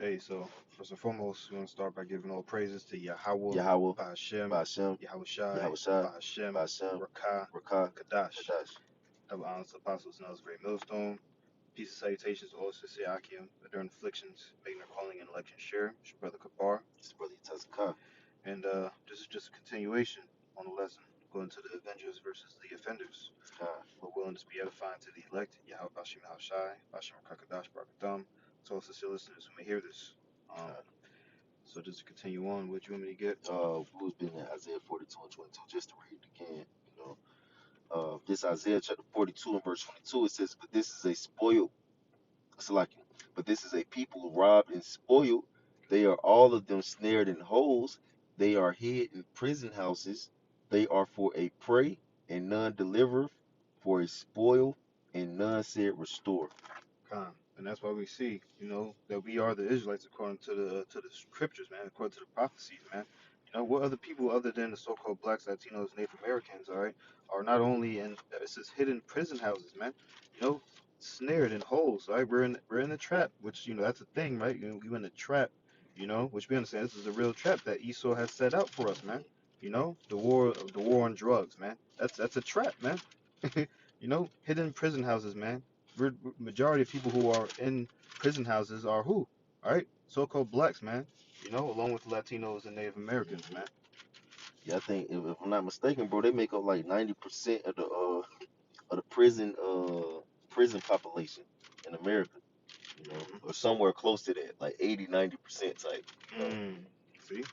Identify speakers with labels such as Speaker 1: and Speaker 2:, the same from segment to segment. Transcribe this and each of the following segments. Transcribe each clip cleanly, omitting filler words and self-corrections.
Speaker 1: Hey, so first and foremost, we want to start by giving all praises to Yahweh,
Speaker 2: Yahweh,
Speaker 1: Bahashem,
Speaker 2: Ba'ashem,
Speaker 1: Yahweh Shai,
Speaker 2: Yahushai,
Speaker 1: Bahashem,
Speaker 2: Ba'ashem,
Speaker 1: Rakah,
Speaker 2: Rakah,
Speaker 1: Kadash.
Speaker 2: Kadash.
Speaker 1: Double honors to apostles and others, great millstone. Peace and salutations to all sincere Akim, that during afflictions, making their calling and election sure. It's your brother Kabar.
Speaker 2: It's brother Tazakah.
Speaker 1: And this is just a continuation on the lesson, going to the Avengers versus the offenders.
Speaker 2: Khan,
Speaker 1: We're willing to be edifying to the elect, Yahweh Bashim Yahweh Shai, Bashim Rakah Kadash, Barakatham, to all sincere listeners who may hear this. Um,
Speaker 2: Khan.
Speaker 1: so just to continue on, what you want me to get?
Speaker 2: We was been in Isaiah 42 and 22 just to read it again. This Isaiah chapter 42 and verse 22, it says, "But this is a spoiled, Salakia, but this is a people robbed and spoiled. They are all of them snared in holes. They are hid in prison houses. They are for a prey, and none delivereth, for a spoil, and none said restore."
Speaker 1: Con. And that's why we see, that we are the Israelites according to the scriptures, man, according to the prophecies, man. What other people other than the so-called blacks, Latinos, Native Americans, all right, are not only in it says hidden prison houses, man. You know, snared in holes, right? We're in a trap, which that's a thing, right? We in a trap, which we understand this is a real trap that Esau has set out for us, man. The war on drugs, man. That's a trap, man. Hidden prison houses, man. Majority of people who are in prison houses are who? All right, so-called blacks, man. Along with Latinos and Native Americans, man.
Speaker 2: Yeah, I think if I'm not mistaken, bro, they make up like 90% of the prison population in America, or somewhere close to that, like 80-90% type.
Speaker 1: Mm. See,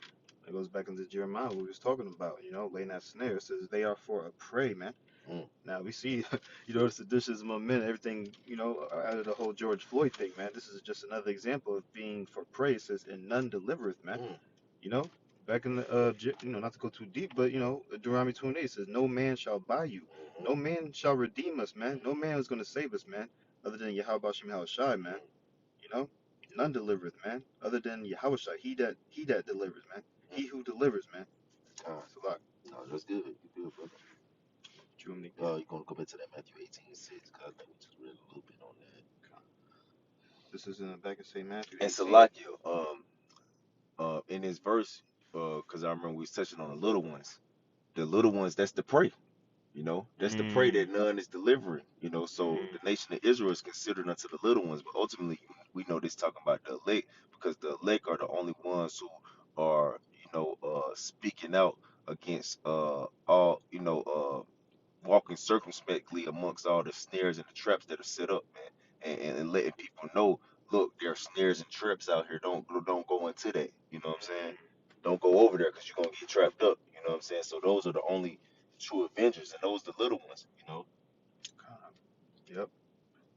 Speaker 1: that goes back into Jeremiah we was talking about. Laying that snare. It says they are for a prey, man.
Speaker 2: Mm,
Speaker 1: Now we see, the seditious momentum, everything, out of the whole George Floyd thing, man. This is just another example of being for prey. It says, and none delivereth, man.
Speaker 2: mm,
Speaker 1: You know, back in the not to go too deep, but Deuteronomy 28 says, "No man shall buy you,
Speaker 2: mm,
Speaker 1: no man shall redeem us, man. No man is going to save us, man, other than Yahweh Shem Shai, man.
Speaker 2: mm,
Speaker 1: You know, none delivereth, man, other than Yahweh Shai. He that delivers, man.
Speaker 2: mm.
Speaker 1: He who delivers, man.
Speaker 2: Ah,
Speaker 1: It's a lot.
Speaker 2: no, that's good. You good, brother.
Speaker 1: What you want me to get?
Speaker 2: You're gonna go back to that Matthew 18:6, cause I think we just read a little bit on that.
Speaker 1: This is in the back of St. Matthew
Speaker 2: And
Speaker 1: 18.
Speaker 2: Salakia, in this verse, cause I remember we was touching on the little ones. The little ones, that's the prey. That's the prey
Speaker 1: Mm,
Speaker 2: that none is delivering. So
Speaker 1: mm,
Speaker 2: the nation of Israel is considered unto the little ones, but ultimately we know this talking about the elect, because the elect are the only ones who are, speaking out against all, walking circumspectly amongst all the snares and the traps that are set up, man, and letting people know, look, there are snares and traps out here. Don't go into that. You know what I'm saying?
Speaker 1: mm.
Speaker 2: Don't go over there because you're gonna get trapped up. You know what I'm saying? So those are the only true Avengers, and those the little ones.
Speaker 1: Yep.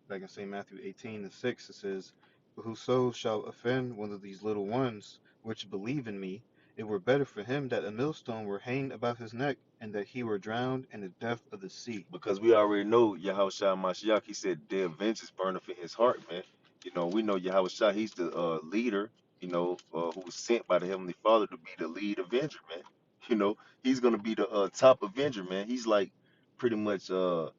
Speaker 1: Back in St. Matthew 18 and 6, it says, "But whoso shall offend one of these little ones which believe in me, it were better for him that a millstone were hanged about his neck, and that he were drowned in the depth of the sea."
Speaker 2: Because we already know Yahushua Mashiach. He said their vengeance burneth in his heart, man. We know Yahushua. He's the leader. Who was sent by the Heavenly Father to be the lead Avenger, man. He's gonna be the top Avenger, man. He's like pretty much the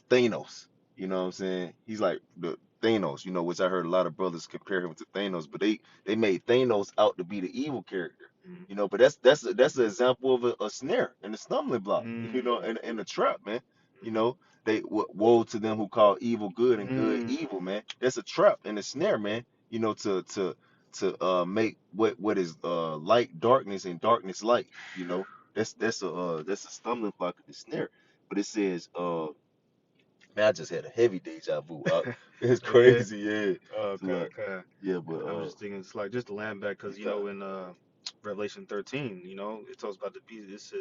Speaker 2: Thanos. You know what I'm saying? He's like the Thanos. Which I heard a lot of brothers compare him to Thanos, but they made Thanos out to be the evil character.
Speaker 1: Mm,
Speaker 2: But that's an example of a snare and a stumbling block.
Speaker 1: mm,
Speaker 2: And a trap, man. You know, woe to them who call evil good and good
Speaker 1: mm.
Speaker 2: evil, man. That's a trap and a snare, man. To make what is light darkness and darkness light. That's a stumbling block and a snare. But it says man, I just had a heavy deja vu. It's
Speaker 1: Oh yeah.
Speaker 2: crazy, yeah.
Speaker 1: Oh,
Speaker 2: So,
Speaker 1: okay, okay.
Speaker 2: yeah, but
Speaker 1: I was just thinking, it's like just to land back, because
Speaker 2: uh,
Speaker 1: in Revelation 13, it talks about the beast.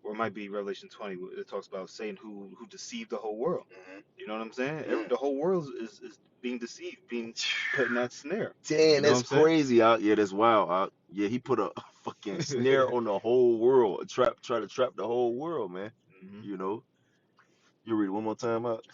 Speaker 1: Or it might be Revelation 20. It talks about Satan who deceived the whole world.
Speaker 2: mhm,
Speaker 1: You know what I'm saying?
Speaker 2: mm.
Speaker 1: The whole world is being deceived, being put in that snare.
Speaker 2: Damn,
Speaker 1: You know what
Speaker 2: that's
Speaker 1: I'm saying?
Speaker 2: crazy out. Yeah, that's wild. Yeah, he put a fucking snare on the whole world. Try to trap the whole world, man.
Speaker 1: hmm
Speaker 2: You know. You read it one more time out.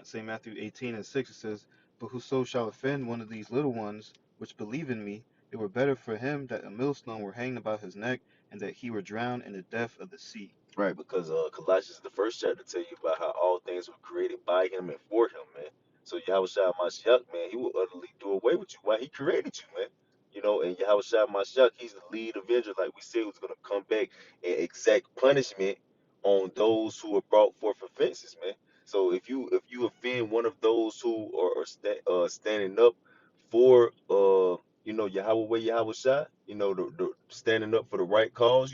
Speaker 1: St. Matthew 18 and 6, it says, "But whoso shall offend one of these little ones which believe in me, it were better for him that a millstone were hanged about his neck, and that he were drowned in the depth of the sea."
Speaker 2: Right, because Colossians the first chapter tell you about how all things were created by him and for him, man. So Yahushua Mashiach, man, he will utterly do away with you. Why? He created you, man. You know, and Yahushua Mashiach, he's the lead avenger, like we said, who's gonna come back and exact punishment on those who are brought forth offenses, man. So if you offend one of those who are standing up for Yahweh Yahushua, the standing up for the right cause,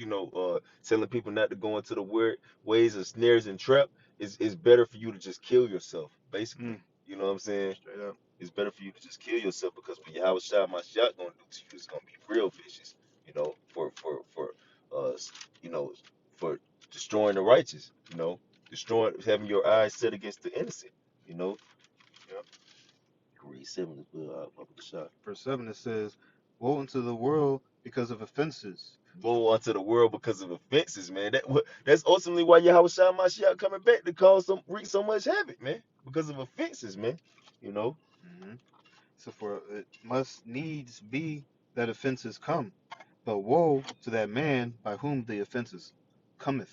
Speaker 2: telling people not to go into the weird ways of snares and trap, it's better for you to just kill yourself, basically.
Speaker 1: Mm,
Speaker 2: You know what I'm saying?
Speaker 1: straight up.
Speaker 2: It's better for you to just kill yourself because when Yahweh shot my shot gonna do to you, it's gonna be real vicious. For uh you know for destroying the righteous. Destroying, having your eyes set against the innocent. You know.
Speaker 1: Yep.
Speaker 2: Read 7 as well. Up with the shot.
Speaker 1: Verse 7 it says, woe unto the world because of offenses.
Speaker 2: Woe unto the world because of offenses, man. That's ultimately why Yahweh shot my shot coming back to cause wreak so much havoc, man. Because of offenses, man. You know.
Speaker 1: Hmm. So for it must needs be that offenses come, but woe to that man by whom the offenses cometh.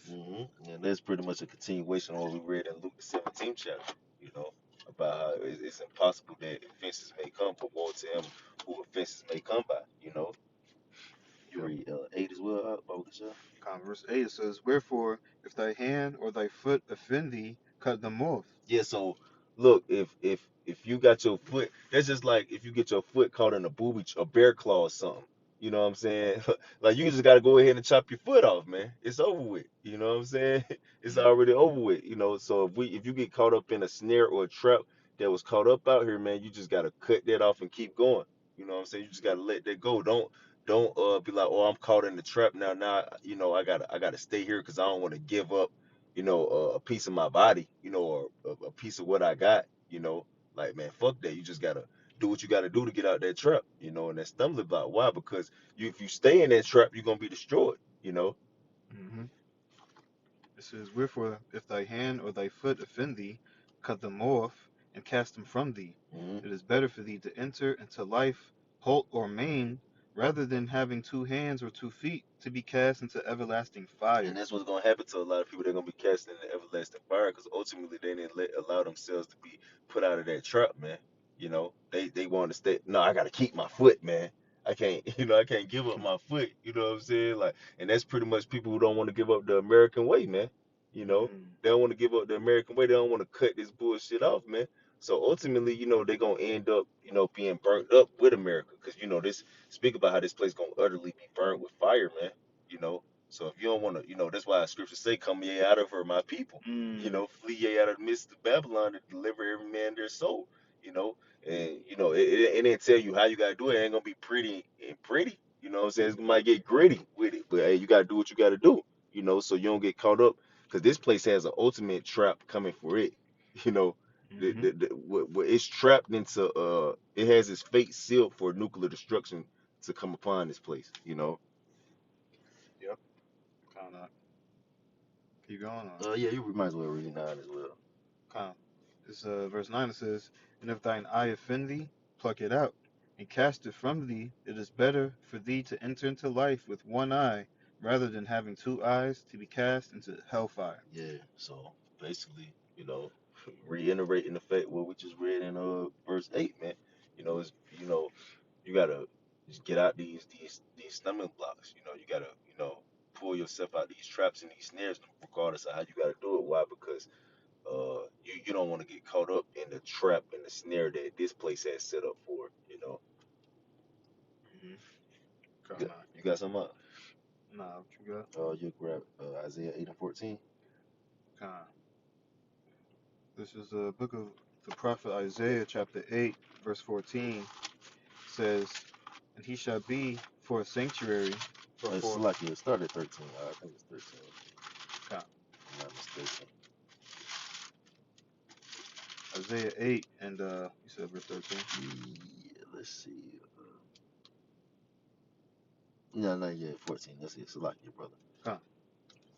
Speaker 2: And that's pretty much a continuation of what we read in Luke the 17th chapter, you know, about how it's impossible that offenses may come, but woe to him who offenses may come by, you know. You
Speaker 1: Yep.
Speaker 2: read 8 as well, Bible Gasha?
Speaker 1: Verse 8 it says, wherefore, if thy hand or thy foot offend thee, cut them off.
Speaker 2: Yeah, so look, if you got your foot, that's just like if you get your foot caught in a a bear claw or something. You know what I'm saying? Like you just gotta go ahead and chop your foot off, man. It's over with. You know what I'm saying? It's
Speaker 1: Mm,
Speaker 2: already over with. So if you get caught up in a snare or a trap that was caught up out here, man, you just gotta cut that off and keep going. You know what I'm saying? You just gotta let that go. Don't be like, oh, I'm caught in the trap now. Now, I gotta stay here because I don't want to give up a piece of my body, or a piece of what I got, like, man, fuck that. You just gotta do what you gotta do to get out that trap, and that stumbling block. Why? Because if you stay in that trap, you're gonna be destroyed,
Speaker 1: hmm. It says, wherefore, if thy hand or thy foot offend thee, cut them off and cast them from thee.
Speaker 2: hmm
Speaker 1: It is better for thee to enter into life halt or maimed, rather than having 2 hands or 2 feet to be cast into everlasting
Speaker 2: And
Speaker 1: fire.
Speaker 2: that's what's gonna happen to a lot of people. They're gonna be cast in the everlasting fire because ultimately they didn't allow themselves to be put out of that trap, man. They want to stay. No, I gotta keep my foot, man. I can't, I can't give up my foot. You know what I'm saying? Like, and that's pretty much people who don't want to give up the American way, man.
Speaker 1: Mm,
Speaker 2: They don't want to give up the American way. They don't want to cut this bullshit off, man. So ultimately, they're gonna end up, being burnt up with America, because this speak about how this place gonna utterly be burnt with fire, man. You know, so if you don't want to, that's why scriptures say, "Come ye out of her, my people."
Speaker 1: mm,
Speaker 2: Flee ye out of the midst of Babylon and deliver every man their soul. You know, and it didn't tell you how you gotta do it. It ain't gonna be pretty and pretty. You know what I'm saying? It might get gritty with it, but hey, you gotta do what you gotta do. So you don't get caught up, because this place has an ultimate trap coming for it. You know,
Speaker 1: mm-hmm.
Speaker 2: it's trapped into it has its fate sealed for nuclear destruction to come upon this place.
Speaker 1: Yep, kind of. Keep going on.
Speaker 2: Yeah, you might as well read 9 as well.
Speaker 1: Kind of. It's verse 9 it says, and if thine eye offend thee, pluck it out, and cast it from thee. It is better for thee to enter into life with one eye, rather than having 2 eyes to be cast into hellfire.
Speaker 2: Yeah, so basically, reiterating the fact what we just read in verse 8, man. Is you gotta just get out these stumbling blocks. You gotta pull yourself out these traps and these snares, regardless of how you gotta do it. Why? Because you don't want to get caught up in the trap and the snare that this place has set up for.
Speaker 1: Mm-hmm.
Speaker 2: You
Speaker 1: Kind
Speaker 2: got
Speaker 1: of.
Speaker 2: you got some up.
Speaker 1: Nah, what you got?
Speaker 2: You grab Isaiah 8 and 14.
Speaker 1: Kind of. This is the book of the prophet Isaiah, chapter 8, verse 14. Says, and he shall be for a sanctuary,
Speaker 2: It's
Speaker 1: for
Speaker 2: like it started 13. I think it's 13.
Speaker 1: kind
Speaker 2: If I'm not mistaken.
Speaker 1: Isaiah 8 and you said verse 13.
Speaker 2: Yeah, let's see. No, not yet. 14. That's it. Select your brother.
Speaker 1: Kind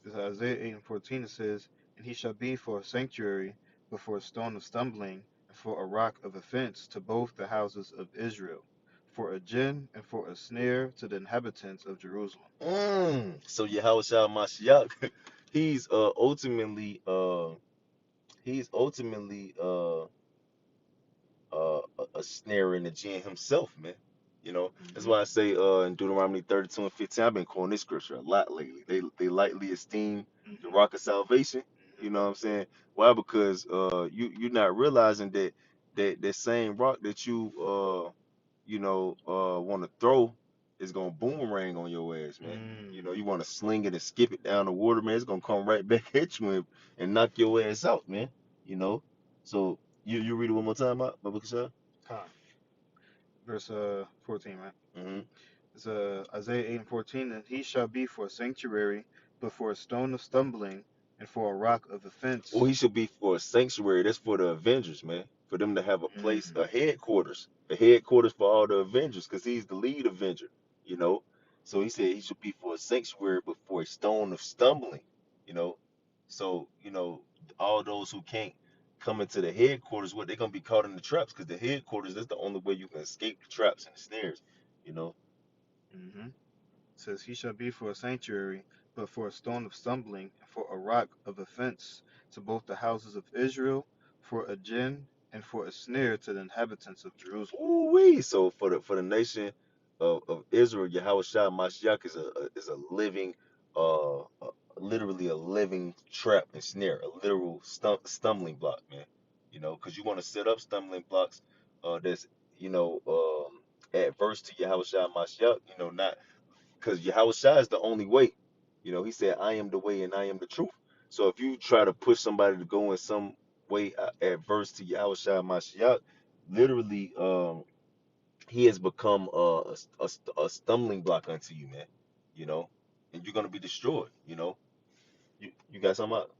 Speaker 1: This is Isaiah 8 and 14. It says, and he shall be for a sanctuary, but for a stone of stumbling, and for a rock of offense to both the houses of Israel, for a gin and for a snare to the inhabitants of Jerusalem.
Speaker 2: So Yahweh Shah Mashiach, he's ultimately a snare in the gin himself, man. You know, that's
Speaker 1: Mm-hmm.
Speaker 2: why I say in Deuteronomy 32 and 15, I've been quoting this scripture a lot lately. They lightly esteem the
Speaker 1: Mm-hmm.
Speaker 2: rock of salvation. You know what I'm saying? Why? Because you're not realizing that that same rock that you want to throw is gonna boomerang on your ass, man.
Speaker 1: Mm-hmm.
Speaker 2: You know, you want to sling it and skip it down the water, man. It's gonna come right back at you and knock your ass out, man. You know. So you read it one more time, Baba Kasha?
Speaker 1: Con. Verse 14, right?
Speaker 2: Mm-hmm.
Speaker 1: It's Isaiah 8 and 14, and he shall be for a sanctuary, but for a stone of stumbling, and for a rock of
Speaker 2: Well,
Speaker 1: offense.
Speaker 2: he should be for a sanctuary. That's for the Avengers, man. For them to have a place,
Speaker 1: Mm-hmm.
Speaker 2: a headquarters for all the Avengers, because he's the lead Avenger, you know. So he said he should be for a sanctuary, but for a stone of stumbling, you know. So, all those who can't come into the headquarters, what they're gonna be caught in the traps, because the headquarters, that's the only way you can escape the traps and the snares, you know.
Speaker 1: Mm-hmm. Says he shall be for a sanctuary, but for a stone of stumbling, and for a rock of offense to both the houses of Israel, for a gin, and for a snare to the inhabitants of Jerusalem.
Speaker 2: Ooh-wee. So for the nation of Israel, Yahweh Shah Mashiach is a living, literally a living trap and snare, a literal stumbling block, man. You know, because you want to set up stumbling blocks, that's you know adverse to Yahweh Shah Mashiach. Not because Yahweh Shah is the only way. He said, "I am the way and I am the truth." So if you try to push somebody to go in some way adverse to Yahweh Shah Mashiach, literally, he has become a stumbling block unto you, man. You know, and you're gonna be destroyed. You got something out?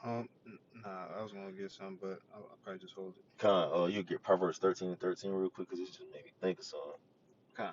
Speaker 1: Nah, I was gonna get some, but I'll probably just hold it.
Speaker 2: You get Proverbs 13 and 13 real quick, because it just made me think of something.
Speaker 1: Con.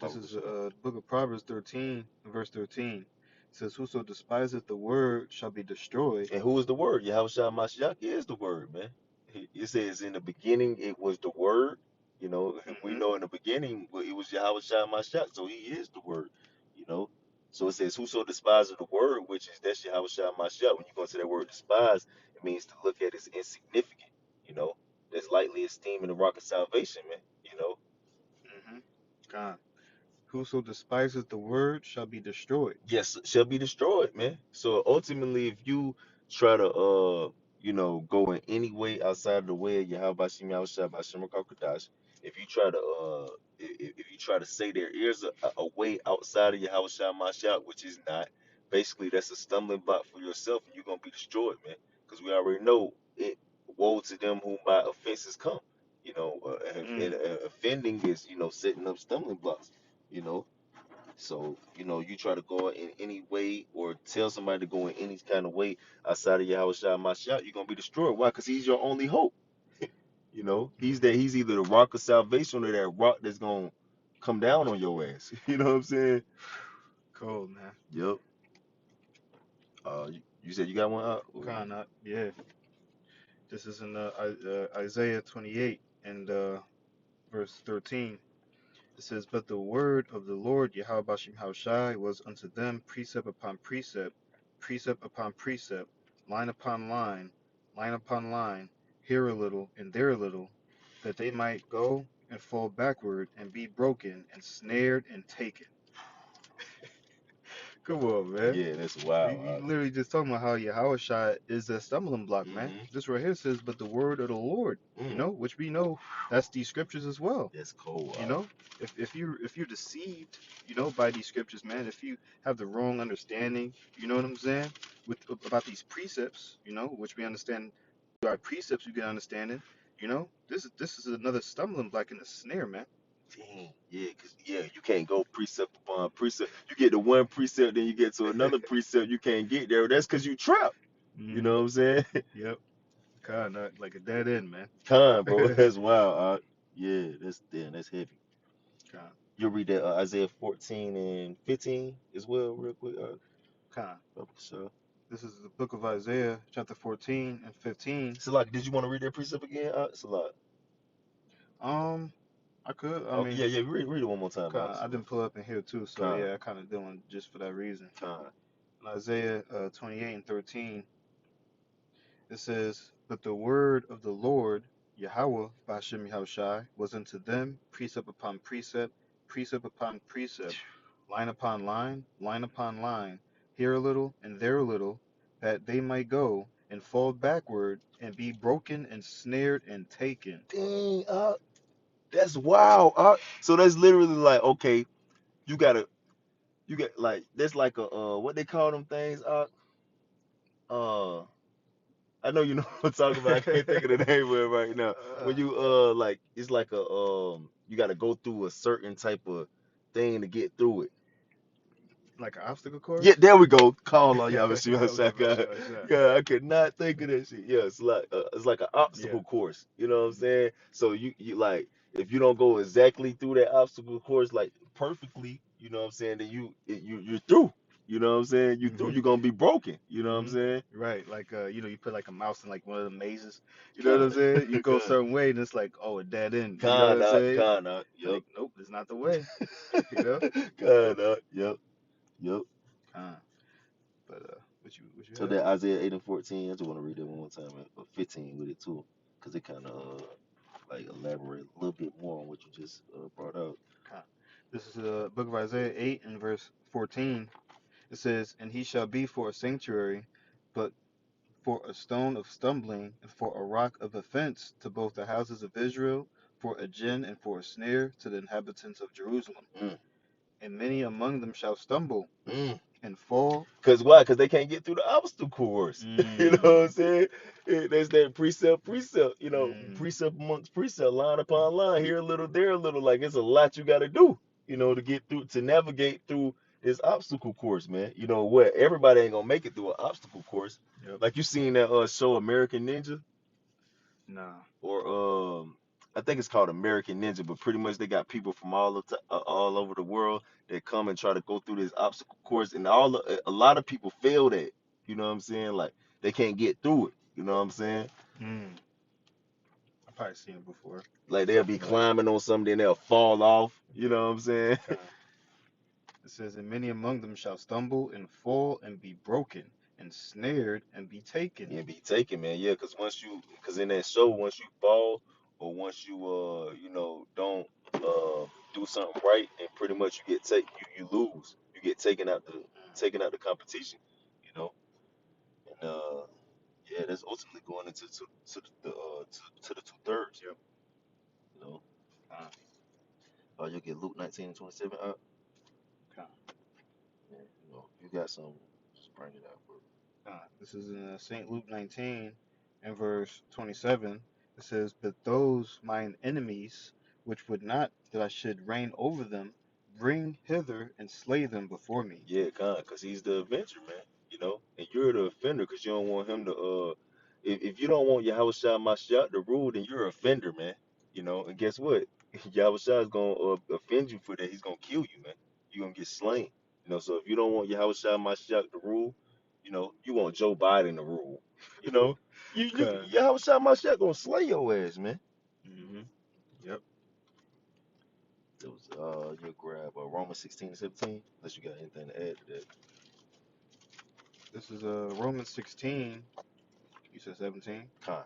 Speaker 1: This
Speaker 2: Baba
Speaker 1: is
Speaker 2: Kasha.
Speaker 1: the book of Proverbs 13, verse 13. It says, "Whoso despiseth the word shall be destroyed."
Speaker 2: And who is the word? Yahweh Shah Mashiach is the word, man. It says in the beginning it was the word. We
Speaker 1: Mm-hmm.
Speaker 2: know in the beginning, well, it was Yahweh Shah Mashiach, so he is the word. You know. So it says, "Whoso despises the word," which is that's Yahweh Shah Mashiach. When you go to that word despise, it means to look at as insignificant. You know, that's lightly esteeming the rock of salvation, man.
Speaker 1: Mm-hmm. Con. Whoso despiseth the word shall be destroyed.
Speaker 2: Yes, shall be destroyed, man. So ultimately, if you try to go in any way outside of the way of Yahweh Bashim Yahushua Bashim Rakakadash, if you try to if you try to say there is a way outside of Yahweh Shah Mashiach, which is not, basically that's a stumbling block for yourself, and you're gonna be destroyed, man. Because we already know it. Woe to them whom by offenses come. And
Speaker 1: Mm.
Speaker 2: offending is setting up stumbling blocks. You know. So, you try to go in any way or tell somebody to go in any kind of way outside of Yahweh Shai Mashiach, you're gonna be destroyed. Why? Because he's your only hope.
Speaker 1: Mm-hmm.
Speaker 2: He's either the rock of salvation or that rock that's gonna come down on your ass. You know what I'm saying?
Speaker 1: Cold, man.
Speaker 2: Yep. You said you got one out? Ooh.
Speaker 1: Con. Yeah. This is in Isaiah 28 and verse 13. It says, "But the word of the Lord Yahweh Bashim Haushai was unto them precept upon precept, precept upon precept, line upon line upon line, here a little and there a little, that they might go and fall backward and be broken and snared and taken." Come on, man.
Speaker 2: Yeah, that's wild.
Speaker 1: You literally just talking about how Yahweh Shai is a stumbling block, man.
Speaker 2: Mm-hmm.
Speaker 1: This right here says, "But the word of the Lord,"
Speaker 2: Mm.
Speaker 1: which we know that's these scriptures as well.
Speaker 2: That's cold.
Speaker 1: you know if you're deceived, by these scriptures, man, if you have the wrong understanding, you know what I'm saying, with about these precepts, which we understand by precepts you get understanding, this is another stumbling block in the snare, man.
Speaker 2: Dang, yeah, cause you can't go precept upon precept. You get to one precept, then you get to another precept, you can't get there. That's cause you trapped. You
Speaker 1: Hmm.
Speaker 2: know what I'm saying?
Speaker 1: Yep. Kind of like a dead end, man.
Speaker 2: Con, bro, that's wild. Yeah, that's heavy.
Speaker 1: Kind.
Speaker 2: You'll read that Isaiah 14 and 15 as well, real quick.
Speaker 1: Kind.
Speaker 2: So,
Speaker 1: This is the book of Isaiah chapter 14 and 15.
Speaker 2: Salak, did you want to read that precept again? Salak.
Speaker 1: um I could, I
Speaker 2: Oh
Speaker 1: mean,
Speaker 2: yeah, yeah. Read it one more time,
Speaker 1: kind, I
Speaker 2: Salak.
Speaker 1: didn't pull up in here too, so
Speaker 2: Con,
Speaker 1: yeah, I kind of doing just for that reason.
Speaker 2: con.
Speaker 1: In Isaiah 28 and 13, it says, "But the word of the Lord Yahweh, Bashem Yahushai, was unto them precept upon precept, precept upon precept, line upon line upon line, here a little and there a little, that they might go and fall backward and be broken and snared and taken.
Speaker 2: Dang, that's wild. So that's literally like, okay, you gotta, you get like, that's like a, what they call them things, uh, I know you know what I'm talking about. I can't think of the name of it right now.
Speaker 1: uh,
Speaker 2: When you like it's like a you got to go through a certain type of thing to get through it.
Speaker 1: like an obstacle
Speaker 2: Yeah,
Speaker 1: course?
Speaker 2: there we go. Call on y'all, see what
Speaker 1: Okay,
Speaker 2: I'm
Speaker 1: Bashem Yahushai.
Speaker 2: Yeah, I could not think of that shit. Yeah, it's like an
Speaker 1: Yeah.
Speaker 2: obstacle course. You know what I'm
Speaker 1: Hmm.
Speaker 2: saying? So you like if you don't go exactly through that obstacle course like perfectly, you know what I'm saying? Then you're through. You know what I'm saying? You through.
Speaker 1: Hmm.
Speaker 2: You're gonna be broken. You know what I'm
Speaker 1: Hmm.
Speaker 2: saying?
Speaker 1: Right, like you put like a mouse in like one of the mazes. You know what I'm
Speaker 2: Con,
Speaker 1: saying? You go a
Speaker 2: con,
Speaker 1: certain way, and it's like, oh, a dead end. You know what
Speaker 2: con
Speaker 1: I'm
Speaker 2: out,
Speaker 1: saying?
Speaker 2: con out. Yep.
Speaker 1: Like, nope, it's not the way. You know?
Speaker 2: God, yep, yep.
Speaker 1: Uh, but what you
Speaker 2: So
Speaker 1: had?
Speaker 2: that Isaiah 8 and 14, I just want to read that one more time, but 15 with it too, because it kind of like elaborate a little bit more on what you just brought out.
Speaker 1: This is the book of Isaiah 8 and verse 14. It says, "And he shall be for a sanctuary, but for a stone of stumbling, and for a rock of offense to both the houses of Israel, for a gin and for a snare to the inhabitants of Jerusalem.
Speaker 2: Mm,
Speaker 1: And many among them shall stumble
Speaker 2: mm.
Speaker 1: and fall."
Speaker 2: Cause why? Cause they can't get through the obstacle course. You know what I'm
Speaker 1: Mm,
Speaker 2: saying? There's that precept. You know,
Speaker 1: mm,
Speaker 2: precept amongst precept, line upon line. Here a little, there a little. Like it's a lot you got to do. You know, to get through, to navigate through this obstacle course, man. You know what? Everybody ain't gonna make it through an obstacle course.
Speaker 1: yep.
Speaker 2: Like you seen that show American Ninja,
Speaker 1: Nah.
Speaker 2: or I think it's called American Ninja, but pretty much they got people from all over the world that come and try to go through this obstacle course, and a lot of people fail that. You know what I'm saying? Like they can't get through it. You know what I'm saying?
Speaker 1: Mm, I've probably seen it before.
Speaker 2: Like they'll be
Speaker 1: Something like,
Speaker 2: climbing on something, and they'll fall off. You know what I'm saying?
Speaker 1: it says, "And many among them shall stumble and fall and be broken, and snared and be taken."
Speaker 2: Yeah, be taken, man. Yeah, cause in that show, once you fall or once you don't do something right, and pretty much you lose. You get taken out the competition. You know, and yeah, that's ultimately going into to the two thirds.
Speaker 1: Yep.
Speaker 2: You know,
Speaker 1: Uh,
Speaker 2: you'll get Luke 19 and 27 out.
Speaker 1: uh,
Speaker 2: Yeah, you know, you got some, just bring it out, bro.
Speaker 1: this is in St. Luke 19 and verse 27. It says, "But those mine enemies, which would not that I should reign over them, bring hither and slay them before me."
Speaker 2: Yeah, cause he's the avenger, man. You know, and you're the offender, cause you don't want him to. If you don't want Yahweh Shai Mashiach to rule, then you're an offender, man. You know, and guess what? Yahweh Shai is gonna offend you for that. He's gonna kill you, man. You're gonna get slain. You know, so if you don't want Yahweh Shai Mashiach to rule, you know, you want Joe Biden to rule. You know,
Speaker 1: Okay.
Speaker 2: Yahweh Shai Mashiach gonna slay your ass, man.
Speaker 1: Hmm. Yep.
Speaker 2: It was you grab Romans 16 and 17. Unless you got anything to add to that.
Speaker 1: This is Romans 16. You said 17.
Speaker 2: Con.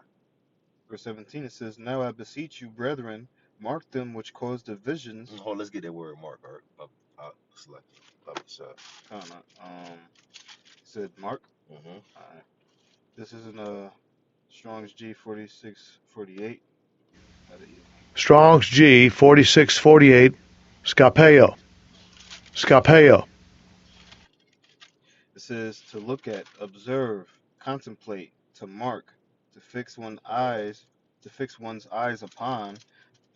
Speaker 1: Verse 17, it says, "Now I beseech you, brethren, mark them which cause divisions."
Speaker 2: Hold on, let's get that word mark. All right. Select Papa shot.
Speaker 1: Kind of, it said Mark.
Speaker 2: Mm-hmm.
Speaker 1: All right. This is in Strong's G 4648. Got it.
Speaker 3: Strong's G 4648, Scapeo, Scapeo.
Speaker 1: It says to look at, observe, contemplate, to mark, to fix one's eyes upon,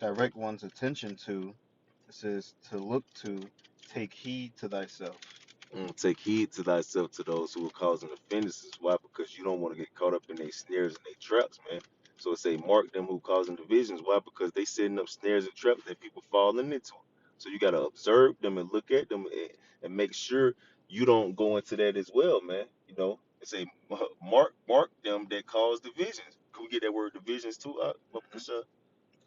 Speaker 1: direct one's attention to. It says to look to, take heed to thyself.
Speaker 2: Take heed to thyself to those who are causing offenses. Why? Because you don't want to get caught up in their snares and their traps, man. So it say, mark them who causing divisions. Why? Because they setting up snares and traps that people falling into. So you got to observe them and look at them and make sure you don't go into that as well, man. You know, it say, mark them that cause divisions. Can we get that word divisions too?
Speaker 1: Hmm.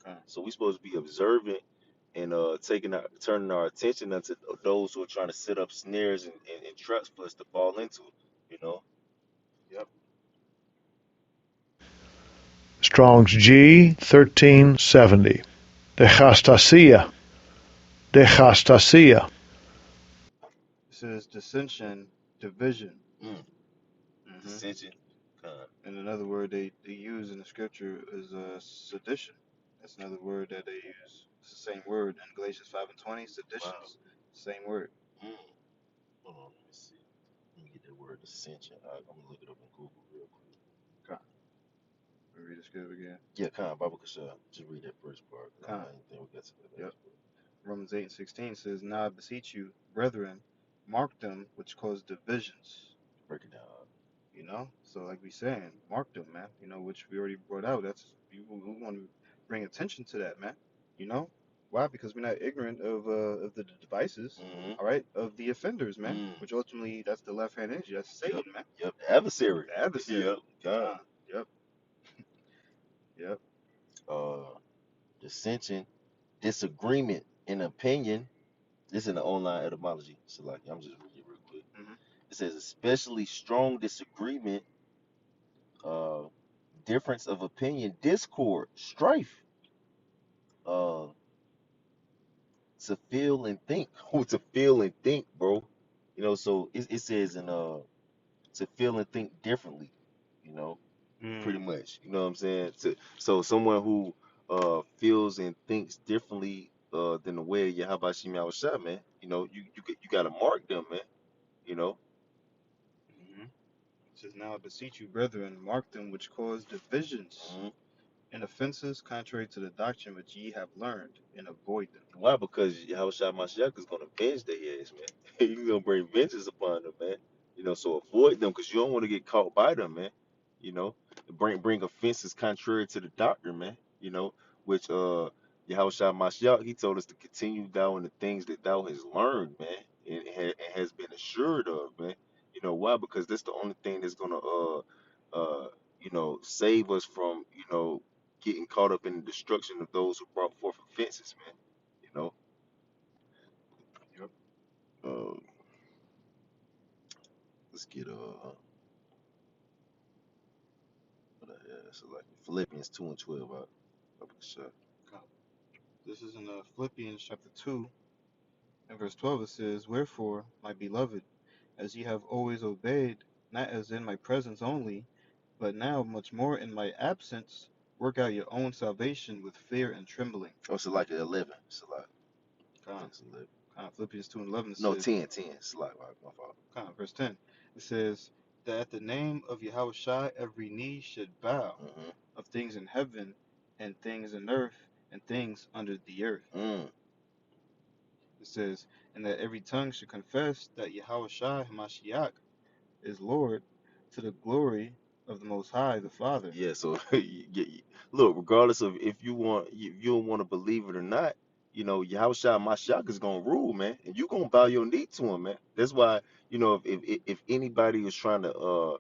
Speaker 1: Okay.
Speaker 2: So we supposed to be observant and turning our attention unto those who are trying to set up snares and traps for us to fall into. You know,
Speaker 1: Yep.
Speaker 3: Strong's G 1370. Dechastasia. Dechastasia.
Speaker 1: It says dissension, division.
Speaker 2: Mm.
Speaker 1: Hmm.
Speaker 2: Dissension. Con.
Speaker 1: And another word they use in the scripture is sedition. That's another word that they use. It's the same word in Galatians 5:20.
Speaker 2: Wow.
Speaker 1: Seditions, same word.
Speaker 2: Mm. Hold on, let me see. Let me get that word dissension. I'm gonna look it up in Google real quick.
Speaker 1: Con. Read the scripture again.
Speaker 2: Yeah, Khan, Baba Kasha. Just read that first part.
Speaker 1: Con.
Speaker 2: I didn't think we got to the
Speaker 1: Yep.
Speaker 2: last part.
Speaker 1: Romans 8:16 says, "Now I beseech you, brethren, mark them which cause divisions."
Speaker 2: Break it down.
Speaker 1: You know, so like we saying, mark them, man. You know, which we already brought out. That's we want to bring attention to that, man. You know, why? Because we're not ignorant of the devices,
Speaker 2: Mm-hmm.
Speaker 1: all right, of the offenders, man.
Speaker 2: Mm.
Speaker 1: Which ultimately, that's the left hand energy. That's Satan,
Speaker 2: Yep.
Speaker 1: man.
Speaker 2: Yep. The adversary.
Speaker 1: The adversary.
Speaker 2: Yep. Khan.
Speaker 1: Con. Yep. Yep.
Speaker 2: Uh, dissension, disagreement in opinion. This is in the online etymology. So like, I'm just reading it real quick.
Speaker 1: Hmm.
Speaker 2: It says especially strong disagreement, uh, difference of opinion, discord, strife. Uh, to feel and think. To feel and think, bro. You know, so it says in to feel and think differently. You know, pretty
Speaker 1: Mm.
Speaker 2: much. You know what I'm saying? So someone who feels and thinks differently than the way of Yahweh Shimi Awashai, man. You know, you gotta mark them, man. You know.
Speaker 1: Hmm. It says, "Now I beseech you, brethren, mark them which cause divisions
Speaker 2: Mhm.
Speaker 1: and offenses contrary to the doctrine which ye have learned, and avoid them."
Speaker 2: Why? Because Yahushua Mashiach is gonna avenge their heads, man. He's gonna bring vengeance upon them, man. You know, so avoid them because you don't want to get caught by them, man. You know, bring offenses contrary to the doctrine, man. You know, which Yahushua Mashiach, he told us to continue thou in the things that thou hast learned, man, and has been assured of, man. You know why? Because that's the only thing that's gonna save us from getting caught up in the destruction of those who brought forth offenses, man. You know,
Speaker 1: Yep.
Speaker 2: uh, let's get so like Philippians 2:12 out. Sure.
Speaker 1: This is in Philippians chapter 2 and verse 12. It says, "Wherefore, my beloved, as ye have always obeyed, not as in my presence only, but now much more in my absence, work out your own salvation with fear and trembling."
Speaker 2: Oh, so like 11. So like, I
Speaker 1: Kind
Speaker 2: think it's 11.
Speaker 1: Philippians 2 and 11 it
Speaker 2: No,
Speaker 1: says,
Speaker 2: 10, 10. It's like my fault.
Speaker 1: verse 10, it says, "That at the name of Yahushua every knee should bow,
Speaker 2: Mm-hmm.
Speaker 1: of things in heaven, and things in earth, and things under the earth."
Speaker 2: Mm.
Speaker 1: It says, "And that every tongue should confess that Yahushua Hamashiach is Lord, to the glory of the Most High, the Father."
Speaker 2: Yeah, so look, regardless of if you don't want to believe it or not, Yahushua Mashiach is gonna rule, man, and you gonna bow your knee to him, man. That's why, if anybody is trying to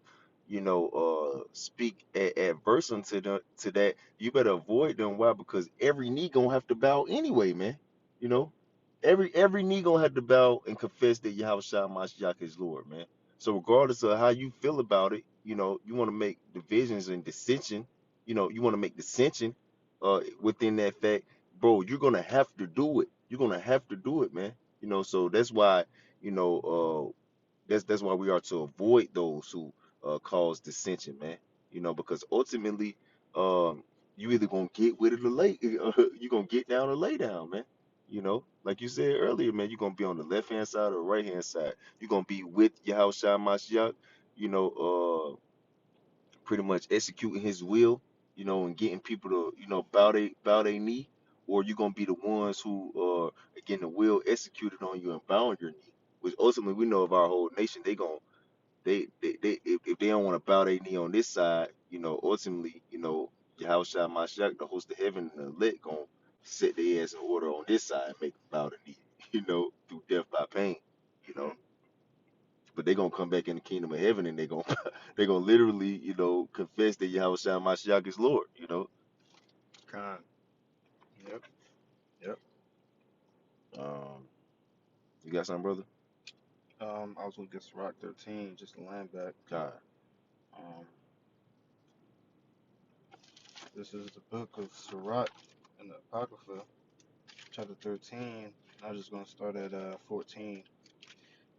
Speaker 2: speak adverse to that, you better avoid them. Why? Because every knee gonna have to bow anyway, man. You know, every knee gonna have to bow and confess that Yahushua Mashiach is Lord, man. So regardless of how you feel about it, you want to make divisions and dissension. You want to make dissension within that fact, bro. You're gonna have to do it. You're gonna have to do it, man. So that's why you know that's why we are to avoid those who cause dissension, man. Because ultimately, you either gonna get with it or lay, you gonna get down or lay down, man. Like you said earlier, man, you're gonna be on the left hand side or right hand side. You're gonna be with Yahushua Mashiach, you know, pretty much executing his will, and getting people to, bow they knee, or you're gonna be the ones who getting the will executed on you and bowing your knee. Which ultimately we know of our whole nation, they if they don't want to bow their knee on this side, ultimately, Yahushua Mashiach, the host of heaven and the elect, gonna set their ass in order on this side and make them bow the knee, through death by pain, you know.
Speaker 1: Mm,
Speaker 2: But they gonna come back in the kingdom of heaven and they gonna they gonna literally, confess that Yahushua Mashiach is Lord,
Speaker 1: con. Yep. Yep.
Speaker 2: Um, you got something, brother?
Speaker 1: I was gonna get Rock 13, just to land back.
Speaker 2: God.
Speaker 1: Um, This is the book of Sirach in the Apocrypha, chapter 13. I'm just going to start at 14.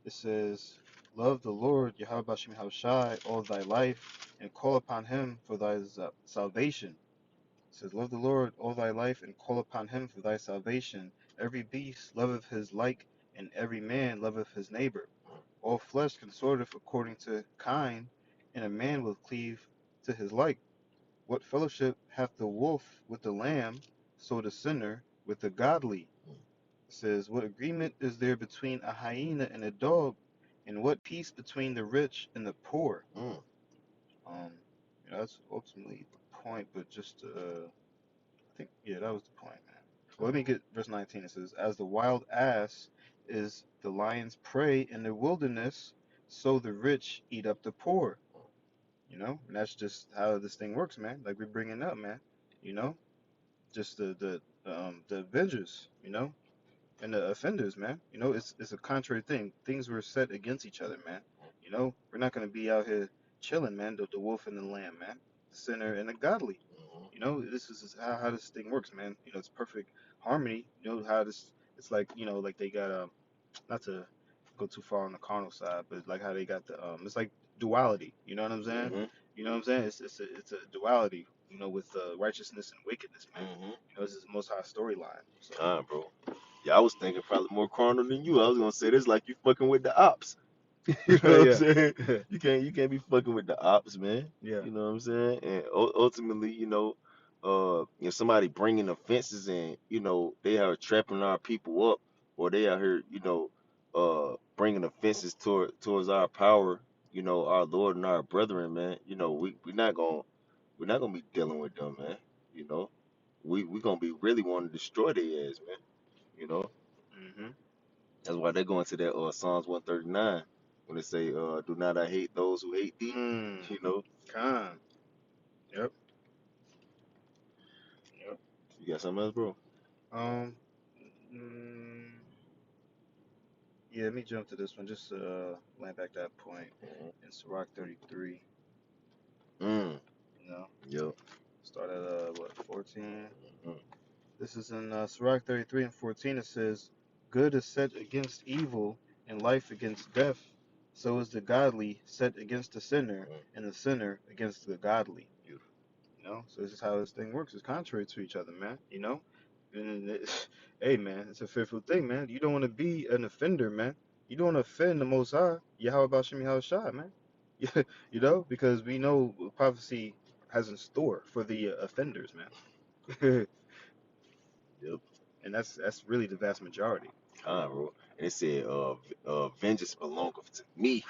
Speaker 1: It says, Love the Lord, Yahweh Bashim Hawshai, all thy life, and call upon him for thy salvation. It says, Love the Lord all thy life, and call upon him for thy salvation. Every beast loveth his like, and every man loveth his neighbor. All flesh consorteth according to kind, and a man will cleave to his like. What fellowship hath the wolf with the lamb, so the sinner with the godly? It says, What agreement is there between a hyena and a dog, and what peace between the rich and the poor?
Speaker 2: Mm.
Speaker 1: Um, that's ultimately the point, but just I think, yeah, that was the point, man. Well, let me get verse 19. It says, As the wild ass is the lion's prey in the wilderness, so the rich eat up the poor. And that's just how this thing works, man. Like we're bringing up, man. You know, just the Avengers, and the offenders, man. It's a contrary thing. Things were set against each other, man. We're not gonna be out here chilling, man. The wolf and the lamb, man. The sinner and the godly. This is how this thing works, man. It's perfect harmony. How this it's like, like they got not to go too far on the carnal side, but like how they got it's like duality. You know what I'm saying?
Speaker 2: Mm-hmm.
Speaker 1: You know what I'm saying? It's a duality. With righteousness and wickedness, man.
Speaker 2: Mm-hmm.
Speaker 1: This is the Most High storyline. So
Speaker 2: Bro. Yeah, I was thinking probably more carnal than you. I was gonna say this like you fucking with the ops. You know what I'm
Speaker 1: yeah,
Speaker 2: saying? You can't be fucking with the ops, man.
Speaker 1: yeah.
Speaker 2: You know what I'm saying? And ultimately, if somebody bringing offenses and they are trapping our people up, or they out here, bringing offenses towards our power, our Lord and our brethren, man. We're not gonna be dealing with them, man. You know, we gonna be really wanting to destroy their ass, man. You know,
Speaker 1: Mhm.
Speaker 2: that's why they go into that Psalms 139 when they say, "Do not I hate those who hate thee."
Speaker 1: Mm.
Speaker 2: You know,
Speaker 1: Con. Yep. Yep.
Speaker 2: you got something else, bro?
Speaker 1: Um. Mm, yeah. Let me jump to this one. Just land back that point in Sirach 33.
Speaker 2: Mm.
Speaker 1: You know,
Speaker 2: Yep.
Speaker 1: start at what 14.
Speaker 2: Mm.
Speaker 1: This is in Sirach 33 and 14. It says, Good is set against evil, and life against death. So is the godly set against the sinner,
Speaker 2: Mm.
Speaker 1: and the sinner against the godly.
Speaker 2: Beautiful.
Speaker 1: So this is how this thing works. It's contrary to each other, man. And hey, man, it's a fearful thing, man. You don't want to be an offender, man. You don't want to offend the Most High. Yahweh Bashim Yahushua, man. Because we know what prophecy has in store for the offenders, man.
Speaker 2: Yep.
Speaker 1: And that's really the vast majority.
Speaker 2: Bro. And it said, "Vengeance belongeth to me,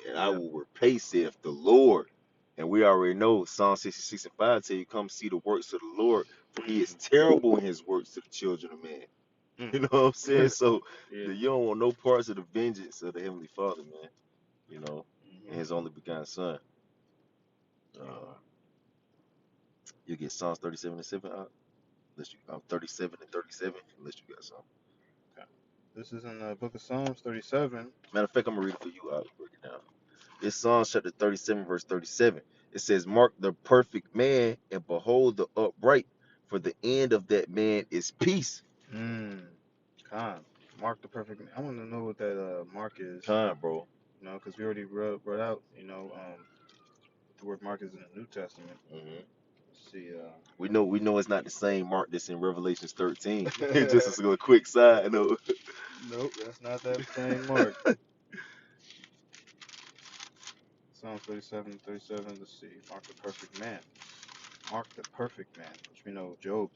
Speaker 2: and I
Speaker 1: Yeah.
Speaker 2: will repay," saith the Lord. And we already know Psalm 66 and 5 tell you, "Come see the works of the Lord, for He is terrible in His works to the children of man."
Speaker 1: Mm.
Speaker 2: You know what I'm saying? So
Speaker 1: Yeah.
Speaker 2: you don't want no parts of the vengeance of the Heavenly Father, man. And
Speaker 1: Hmm.
Speaker 2: His only begotten Son. Uh, you get Psalms 37 and 7 out. Unless you 37 and 37, unless you got something.
Speaker 1: Okay. This is in the book of Psalms 37.
Speaker 2: Matter of fact, I'm gonna read it for you. I'll break it down. It's Psalms chapter 37, verse 37. It says, "Mark the perfect man and behold the upright, for the end of that man is peace."
Speaker 1: Mm. Con. Mark the perfect man. I want to know what that mark is.
Speaker 2: Time, bro.
Speaker 1: Because we already brought out, what the word mark is in the New Testament.
Speaker 2: Hmm.
Speaker 1: Let's see.
Speaker 2: We know it's not the same Mark that's in Revelations 13. Just as a quick side note.
Speaker 1: Nope, that's not that same mark. Psalms 37, 37. Let's see. Mark the perfect man. Mark the perfect man, which we know Job.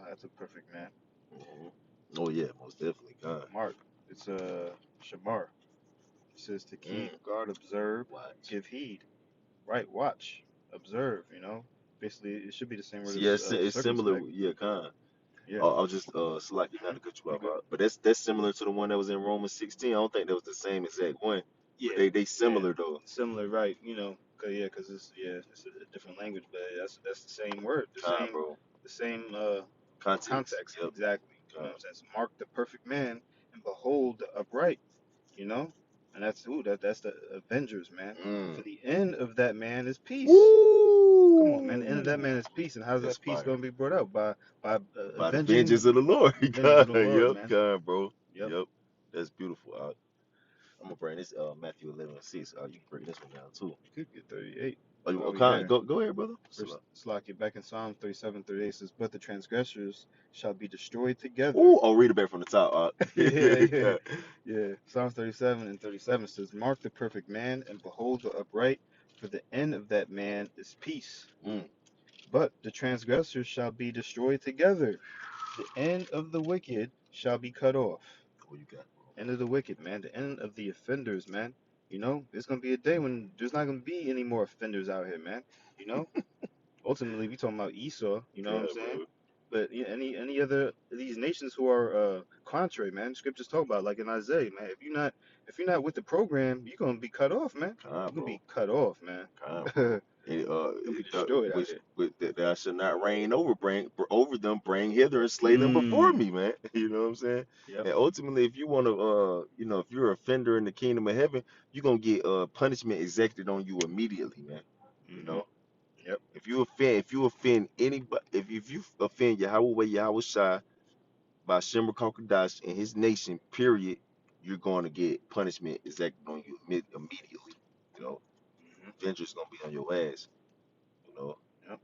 Speaker 1: That's a perfect man.
Speaker 2: Mhm. Oh yeah, most definitely. God.
Speaker 1: Mark. It's a Shamar. It says to keep
Speaker 2: Mm.
Speaker 1: guard, observe,
Speaker 2: Watch.
Speaker 1: give heed. Right, watch, observe. Basically, it should be the same word
Speaker 2: See, yeah,
Speaker 1: as
Speaker 2: it's similar.
Speaker 1: circumspect.
Speaker 2: Yeah, kind.
Speaker 1: Yeah.
Speaker 2: I'll just select you not
Speaker 1: Hmm.
Speaker 2: to cut you
Speaker 1: You
Speaker 2: off,
Speaker 1: good?
Speaker 2: but that's similar to the one that was in Romans 16. I don't think that was the same exact one, but
Speaker 1: Yeah.
Speaker 2: they
Speaker 1: Yeah.
Speaker 2: similar though.
Speaker 1: Similar, right? Cause it's a different language, but that's the same word, the
Speaker 2: Kind,
Speaker 1: same
Speaker 2: bro.
Speaker 1: the same
Speaker 2: Context.
Speaker 1: context
Speaker 2: Yep.
Speaker 1: exactly. You know
Speaker 2: Kind.
Speaker 1: what I'm saying? So mark the perfect man and behold the upright. You know, and that's the Avengers, man.
Speaker 2: Mm.
Speaker 1: For the end of that man is peace. Come on, man. The end of that
Speaker 2: Woo!
Speaker 1: man is peace, and how's
Speaker 2: That's
Speaker 1: that peace
Speaker 2: fire.
Speaker 1: going to be brought out by
Speaker 2: By the
Speaker 1: avenging
Speaker 2: vengeance of the Lord.
Speaker 1: the vengeance of
Speaker 2: God,
Speaker 1: the Lord,
Speaker 2: yep,
Speaker 1: man.
Speaker 2: God, bro.
Speaker 1: Yep.
Speaker 2: Yep. That's beautiful. I'm gonna bring this Matthew 11:6. You can break this one down too.
Speaker 1: Could get 38.
Speaker 2: Oh,
Speaker 1: While we
Speaker 2: Khan,
Speaker 1: there,
Speaker 2: go ahead, brother.
Speaker 1: verse Slakia back in Psalm 37:38 says, "But the transgressors shall be destroyed together."
Speaker 2: Ooh, I'll read it back from the top.
Speaker 1: Yeah, yeah,
Speaker 2: God.
Speaker 1: yeah. Psalms 37 and 37 says, "Mark the perfect man and behold the upright, for the end of that man is peace.
Speaker 2: Mm.
Speaker 1: But the transgressors shall be destroyed together. The end of the wicked shall be cut off."
Speaker 2: What you got,
Speaker 1: End of the wicked, man. The end of the offenders, man. You know, there's gonna be a day when there's not gonna be any more offenders out here, man. You know, ultimately we talking about Esau. You know
Speaker 2: bro?
Speaker 1: what I'm
Speaker 2: God,
Speaker 1: saying?
Speaker 2: bro.
Speaker 1: But yeah, any other these nations who are contrary, man. Scriptures talk about like in Isaiah, man. If you're not with the program, you're gonna be cut off, man.
Speaker 2: Khan,
Speaker 1: You're gonna
Speaker 2: bro.
Speaker 1: be cut off, man.
Speaker 2: Khan, bro.
Speaker 1: You're
Speaker 2: It,
Speaker 1: gonna be destroyed out
Speaker 2: which
Speaker 1: here.
Speaker 2: that thou shalt not reign over them, bring hither and slay them before
Speaker 1: Mm.
Speaker 2: me, man. You know what I'm saying?
Speaker 1: Yep.
Speaker 2: And ultimately, if you want to, if you're a offender in the kingdom of heaven, you're gonna get punishment exacted on you immediately, man. You
Speaker 1: Mhm.
Speaker 2: know,
Speaker 1: Yep.
Speaker 2: if you offend anybody, if you offend Yahweh Yahweh Shai by Shemar Kankadash and his nation, period, you're going to get punishment exacted on you immediately. You know,
Speaker 1: Mhm.
Speaker 2: vengeance gonna be on your ass. You know.
Speaker 1: Yep.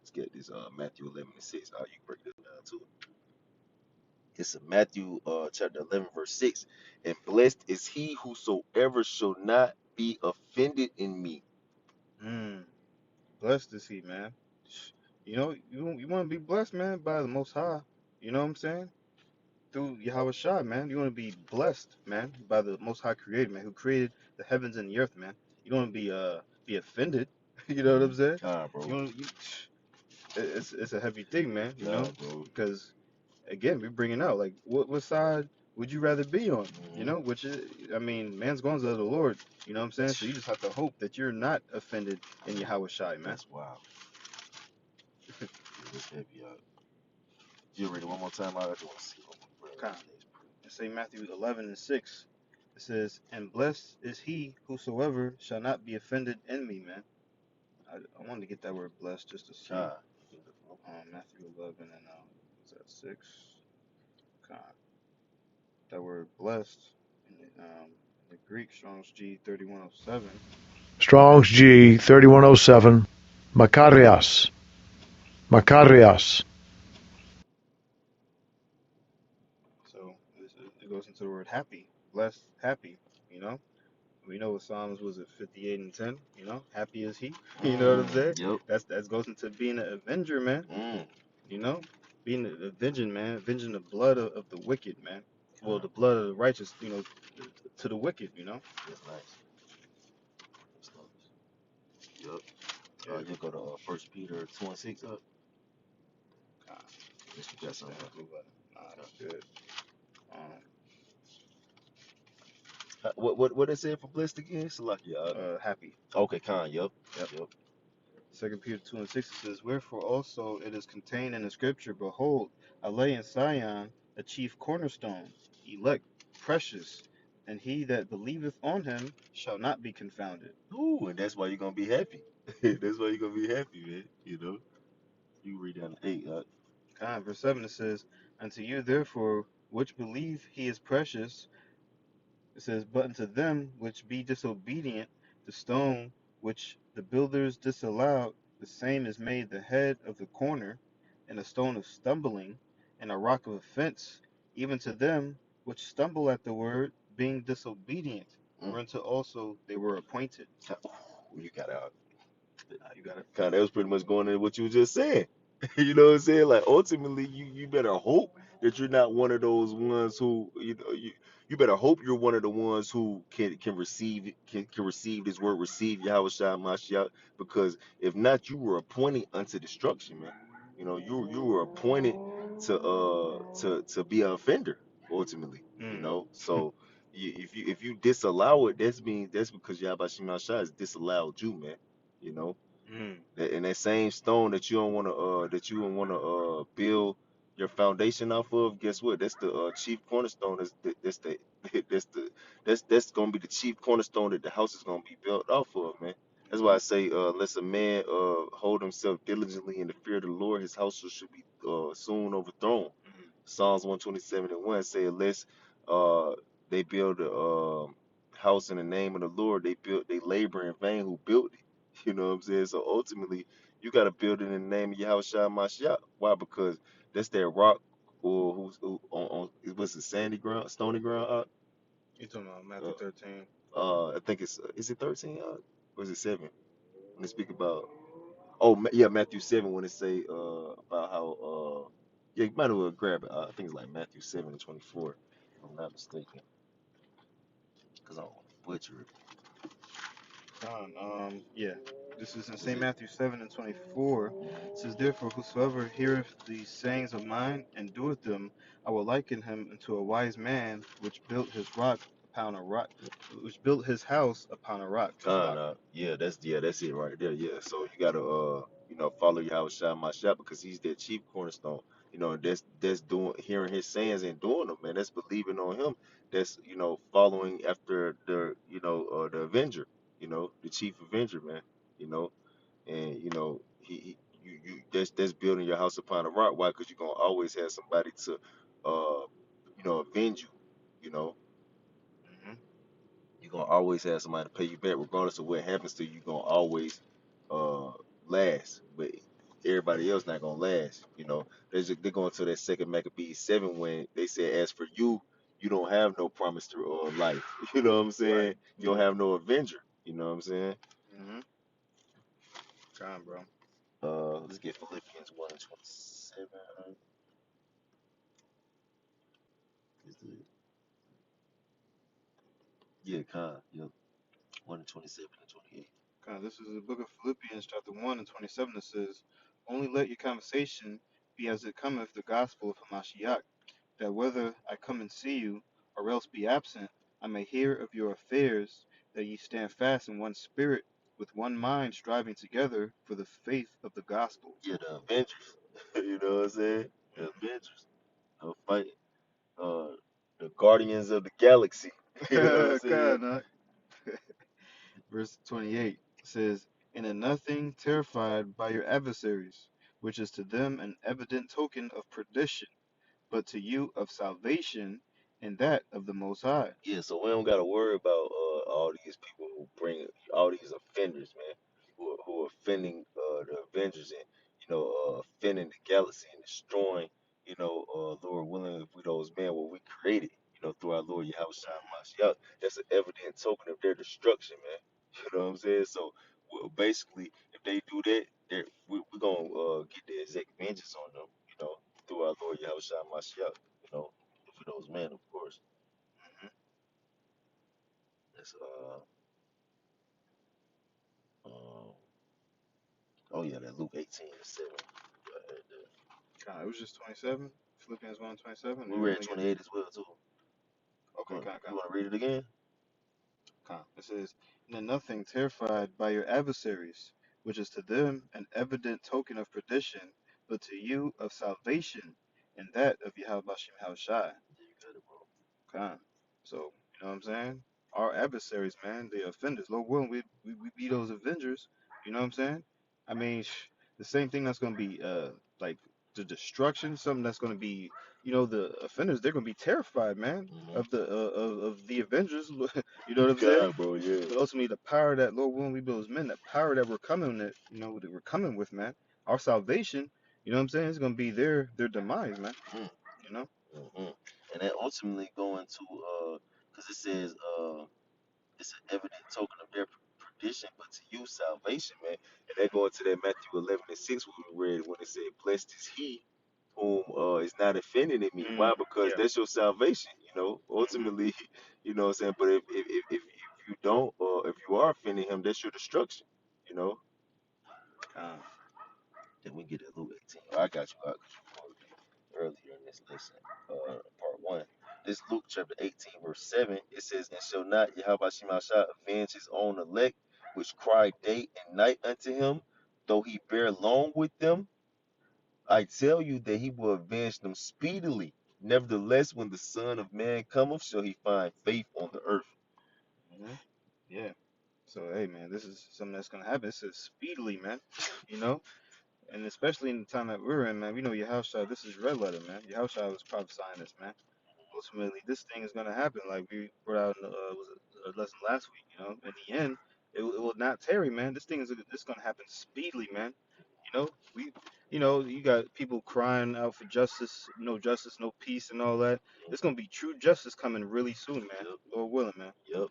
Speaker 2: Let's get this Matthew 11:6. You can break this down too. It's Matthew chapter 11 verse 6. And blessed is he whosoever shall not be offended in me.
Speaker 1: Mm. Blessed is he, man. You know, you want to be blessed, man, by the Most High. You know what I'm saying? Through Yahweh Shai, man. You want to be blessed, man, by the Most High Creator, man, who created the heavens and the earth, man. You don't want to be offended. You know what I'm saying?
Speaker 2: God, bro.
Speaker 1: You want it's a heavy thing, man. You know,
Speaker 2: God, bro.
Speaker 1: because again, we're bringing out like what side would you rather be on? You
Speaker 2: Mm-hmm.
Speaker 1: know, which is, I mean, man's going to the Lord. You know what I'm saying? So you just have to hope that you're not offended in Yahweh Shai, man.
Speaker 2: That's wild. Yeah, that's heavy. You read it one more time. I just want to see what my
Speaker 1: Come.
Speaker 2: brother is.
Speaker 1: In St. Matthew 11 and 6, it says, "And blessed is he whosoever shall not be offended in me," man. I wanted to get that word blessed just to see.
Speaker 2: God.
Speaker 1: Matthew 11 and is that 6? God, that word blessed in the Greek, Strong's G 3107.
Speaker 3: Strong's G 3107. Makarios. Makarios.
Speaker 1: So it goes into the word happy, blessed, happy. You know, we know what Psalms was at 58 and 10. You know, happy is he. You know what I'm saying?
Speaker 2: Yep.
Speaker 1: That goes into being an avenger, man.
Speaker 2: Mm.
Speaker 1: You know, being avenging, man, avenging the blood of the wicked, man. Well,
Speaker 2: God,
Speaker 1: the
Speaker 2: bro.
Speaker 1: blood of the righteous, you know, to the wicked, you know.
Speaker 2: That's nice. That's nice. Yep.
Speaker 1: Yeah.
Speaker 2: You go to First Peter 2:6 up.
Speaker 1: God,
Speaker 2: Unless you got something.
Speaker 1: nah, that's good. Um,
Speaker 2: What they said for blessed again? Salaki.
Speaker 1: happy.
Speaker 2: Okay, Khan. Yep.
Speaker 1: Yep.
Speaker 2: Yep.
Speaker 1: 2 Peter 2 and 6 says, "Wherefore also it is contained in the scripture, Behold, I lay in Sion a chief cornerstone, elect, precious, and he that believeth on him shall not be confounded."
Speaker 2: Ooh, and that's why you're gonna be happy. That's why you're gonna be happy, man. You know. You read down to 8.
Speaker 1: Verse 7 it says, "Unto you therefore which believe he is precious," it says, "but unto them which be disobedient, the stone which the builders disallowed, the same is made the head of the corner, and a stone of stumbling, and a rock of offense, even to them which stumble at the word, being disobedient,
Speaker 2: Mm.
Speaker 1: whereunto also they were appointed."
Speaker 2: Ooh, you got out.
Speaker 1: You got it.
Speaker 2: Kind of, that was pretty much going into what you were just saying. You know what I'm saying? Like ultimately, you better hope that you're not one of those ones who you better hope you're one of the ones who can receive can receive this word, receive Yahweh Shai Mashiach, because if not, you were appointed unto destruction, man. You know, you were appointed to be an offender ultimately. You
Speaker 1: Mm.
Speaker 2: know, so if you disallow it, that's because Yahweh Shai Mashiach has disallowed you, man. You know,
Speaker 1: Mm.
Speaker 2: and that same stone that you don't want to build. your foundation off of, guess what? That's the chief cornerstone. That's the that's the that's gonna be the chief cornerstone that the house is gonna be built off of, man. That's why
Speaker 1: Hmm.
Speaker 2: I say, unless a man hold himself diligently in the fear of the Lord, his house should be soon overthrown.
Speaker 1: Hmm.
Speaker 2: Psalms 127 and 1 say, unless uh they build a house in the name of the Lord, they labor in vain who built it. You know what I'm saying? So ultimately, you got to build it in the name of Yahushua Mashiach. Why? Because that's that rock, or on it was it sandy ground, stony ground.
Speaker 1: You talking about Matthew 13?
Speaker 2: I think it's is it 13 or is it 7 when they speak about oh yeah, Matthew 7 when they say about how yeah, you might as well grab it. I think it's like Matthew 7 and 24 if I'm not mistaken, because I don't want to butcher it.
Speaker 1: Con, yeah. This is in
Speaker 2: Is
Speaker 1: St.
Speaker 2: it?
Speaker 1: Matthew 7 and 24. It says, Therefore, whosoever heareth these sayings of mine and doeth them, I will liken him unto a wise man which built his house upon a rock.
Speaker 2: Con, yeah, that's it right there. Yeah, so you gotta follow Yahushua Mashiach because he's that chief cornerstone. You know, and that's doing hearing his sayings and doing them, man. That's believing on him. That's following after the Avenger. The chief Avenger, man. You know, and that's building your house upon a rock. Why? Because you're gonna always have somebody to avenge you. You know,
Speaker 1: Hmm.
Speaker 2: you're gonna always have somebody to pay you back, regardless of what happens to you. You're gonna always uh last, but everybody else not gonna last. They're going to that second Maccabees 7 when they said, "As for you, you don't have no promise to life." You know what I'm
Speaker 1: Right.
Speaker 2: saying? You don't have no avenger. You know what I'm saying?
Speaker 1: Hmm. Con, bro.
Speaker 2: Let's get Philippians 1 and 27. Is the Yeah, Con. Yep. 1 and 27 and 28.
Speaker 1: Con, this is the book of Philippians, chapter 1 and 27. That says, Only let your conversation be as it cometh the gospel of Hamashiach, that whether I come and see you, or else be absent, I may hear of your affairs, that ye stand fast in one spirit, with one mind striving together for the faith of the gospel.
Speaker 2: Yeah, the Avengers. You know what I'm saying? The
Speaker 1: Mhm.
Speaker 2: Avengers. Fight. uh the Guardians of the Galaxy. You know what I'm saying?
Speaker 1: Kinda. Verse 28 says, And in nothing terrified by your adversaries, which is to them an evident token of perdition, but to you of salvation, and that of the Most High.
Speaker 2: Yeah, so we don't gotta worry about all these people who bring all these offenders, man, who are offending the Avengers and offending the galaxy and destroying, Lord willing, if we those men what we created, through our Lord Yahushua Mashiach. That's an evident token of their destruction, man. You know what I'm saying? So basically, if they do that, we're gonna get the exact vengeance on them, through our Lord Yahushua Mashiach, for those men, of course. That's um oh yeah, that Luke 18 and 7. Right there.
Speaker 1: It was just 27. Philippians 1 27.
Speaker 2: We
Speaker 1: You
Speaker 2: read
Speaker 1: want me to get
Speaker 2: 28 as well too.
Speaker 1: okay,
Speaker 2: You wanna read it again?
Speaker 1: It says, And in nothing terrified by your adversaries, which is to them an evident token of perdition, but to you of salvation, and that of Yahweh Bashem Shai.
Speaker 2: Yeah, you got it, bro.
Speaker 1: Con. So, you know what I'm saying? Our adversaries, man, they offenders. Lord willing, we be those Avengers. You know what I'm saying? I mean, the same thing that's going to be, like, the destruction, something that's going to be, the offenders, they're going to be terrified, man, of
Speaker 2: Mm-hmm.
Speaker 1: the Avengers. You know what I'm saying?
Speaker 2: God, bro, yeah.
Speaker 1: But ultimately, the power that Lord willing we be those men, that power that we're coming, that we're coming with, man, our salvation, you know what I'm saying? It's going to be their demise, man.
Speaker 2: Mm,
Speaker 1: You know?
Speaker 2: mm-hmm. And that ultimately going to because it says it's an evident token of their perdition, but to you salvation, man. And that going to that Matthew 11 and 6 when we read when it said, "Blessed is he whom is not offended in me." Why? Because
Speaker 1: Yeah.
Speaker 2: that's your salvation.
Speaker 1: Hmm.
Speaker 2: Ultimately, you know what I'm saying. But if you don't, or if you are offending him, that's your destruction. You know.
Speaker 1: Con.
Speaker 2: Then we get to Luke 18. Oh, I got you out because you quoted it earlier in this lesson, part one. This Luke chapter 18, verse 7, it says, And shall not Yahweh Shemashah avenge his own elect, which cry day and night unto him, though he bear long with them? I tell you that he will avenge them speedily. Nevertheless, when the Son of Man cometh, shall he find faith on the earth.
Speaker 1: Hmm. Yeah. So hey, man, this is something that's gonna happen. It says speedily, man. You know, and especially in the time that we're in, man. We know Yahushua. This is red letter, man. Yahushua was prophesying this, man. Ultimately, this thing is gonna happen. Like we brought out in the was it a lesson last week. You know, in the end, it will not tarry, man. This thing is this gonna happen speedily, man. You know, you got people crying out for justice, no peace, and all that. There's gonna be true justice coming really soon, man.
Speaker 2: Yep,
Speaker 1: Lord willing, man.
Speaker 2: yep,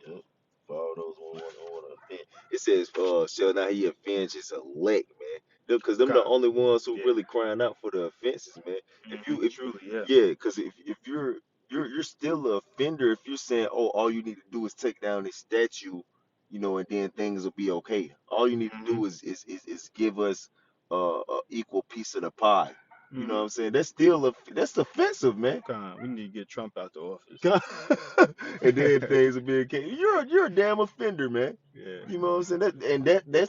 Speaker 2: yep. For all those who want to offend. It says, shall not he avenge his elect, man? Because them the
Speaker 1: God,
Speaker 2: only ones who
Speaker 1: yeah.
Speaker 2: really crying out for the offenses, man. If
Speaker 1: Truly, yeah.
Speaker 2: yeah, because if you're still a offender if you're saying, oh, all you need to do is take down this statue, and then things will be okay. All you need to
Speaker 1: Mhm.
Speaker 2: do is give us a equal piece of the pie. You know what
Speaker 1: Mhm.
Speaker 2: I'm saying? That's offensive, man.
Speaker 1: God, we need to get Trump out the office.
Speaker 2: And then things will be okay. You're a damn offender, man.
Speaker 1: Yeah.
Speaker 2: You know what I'm saying?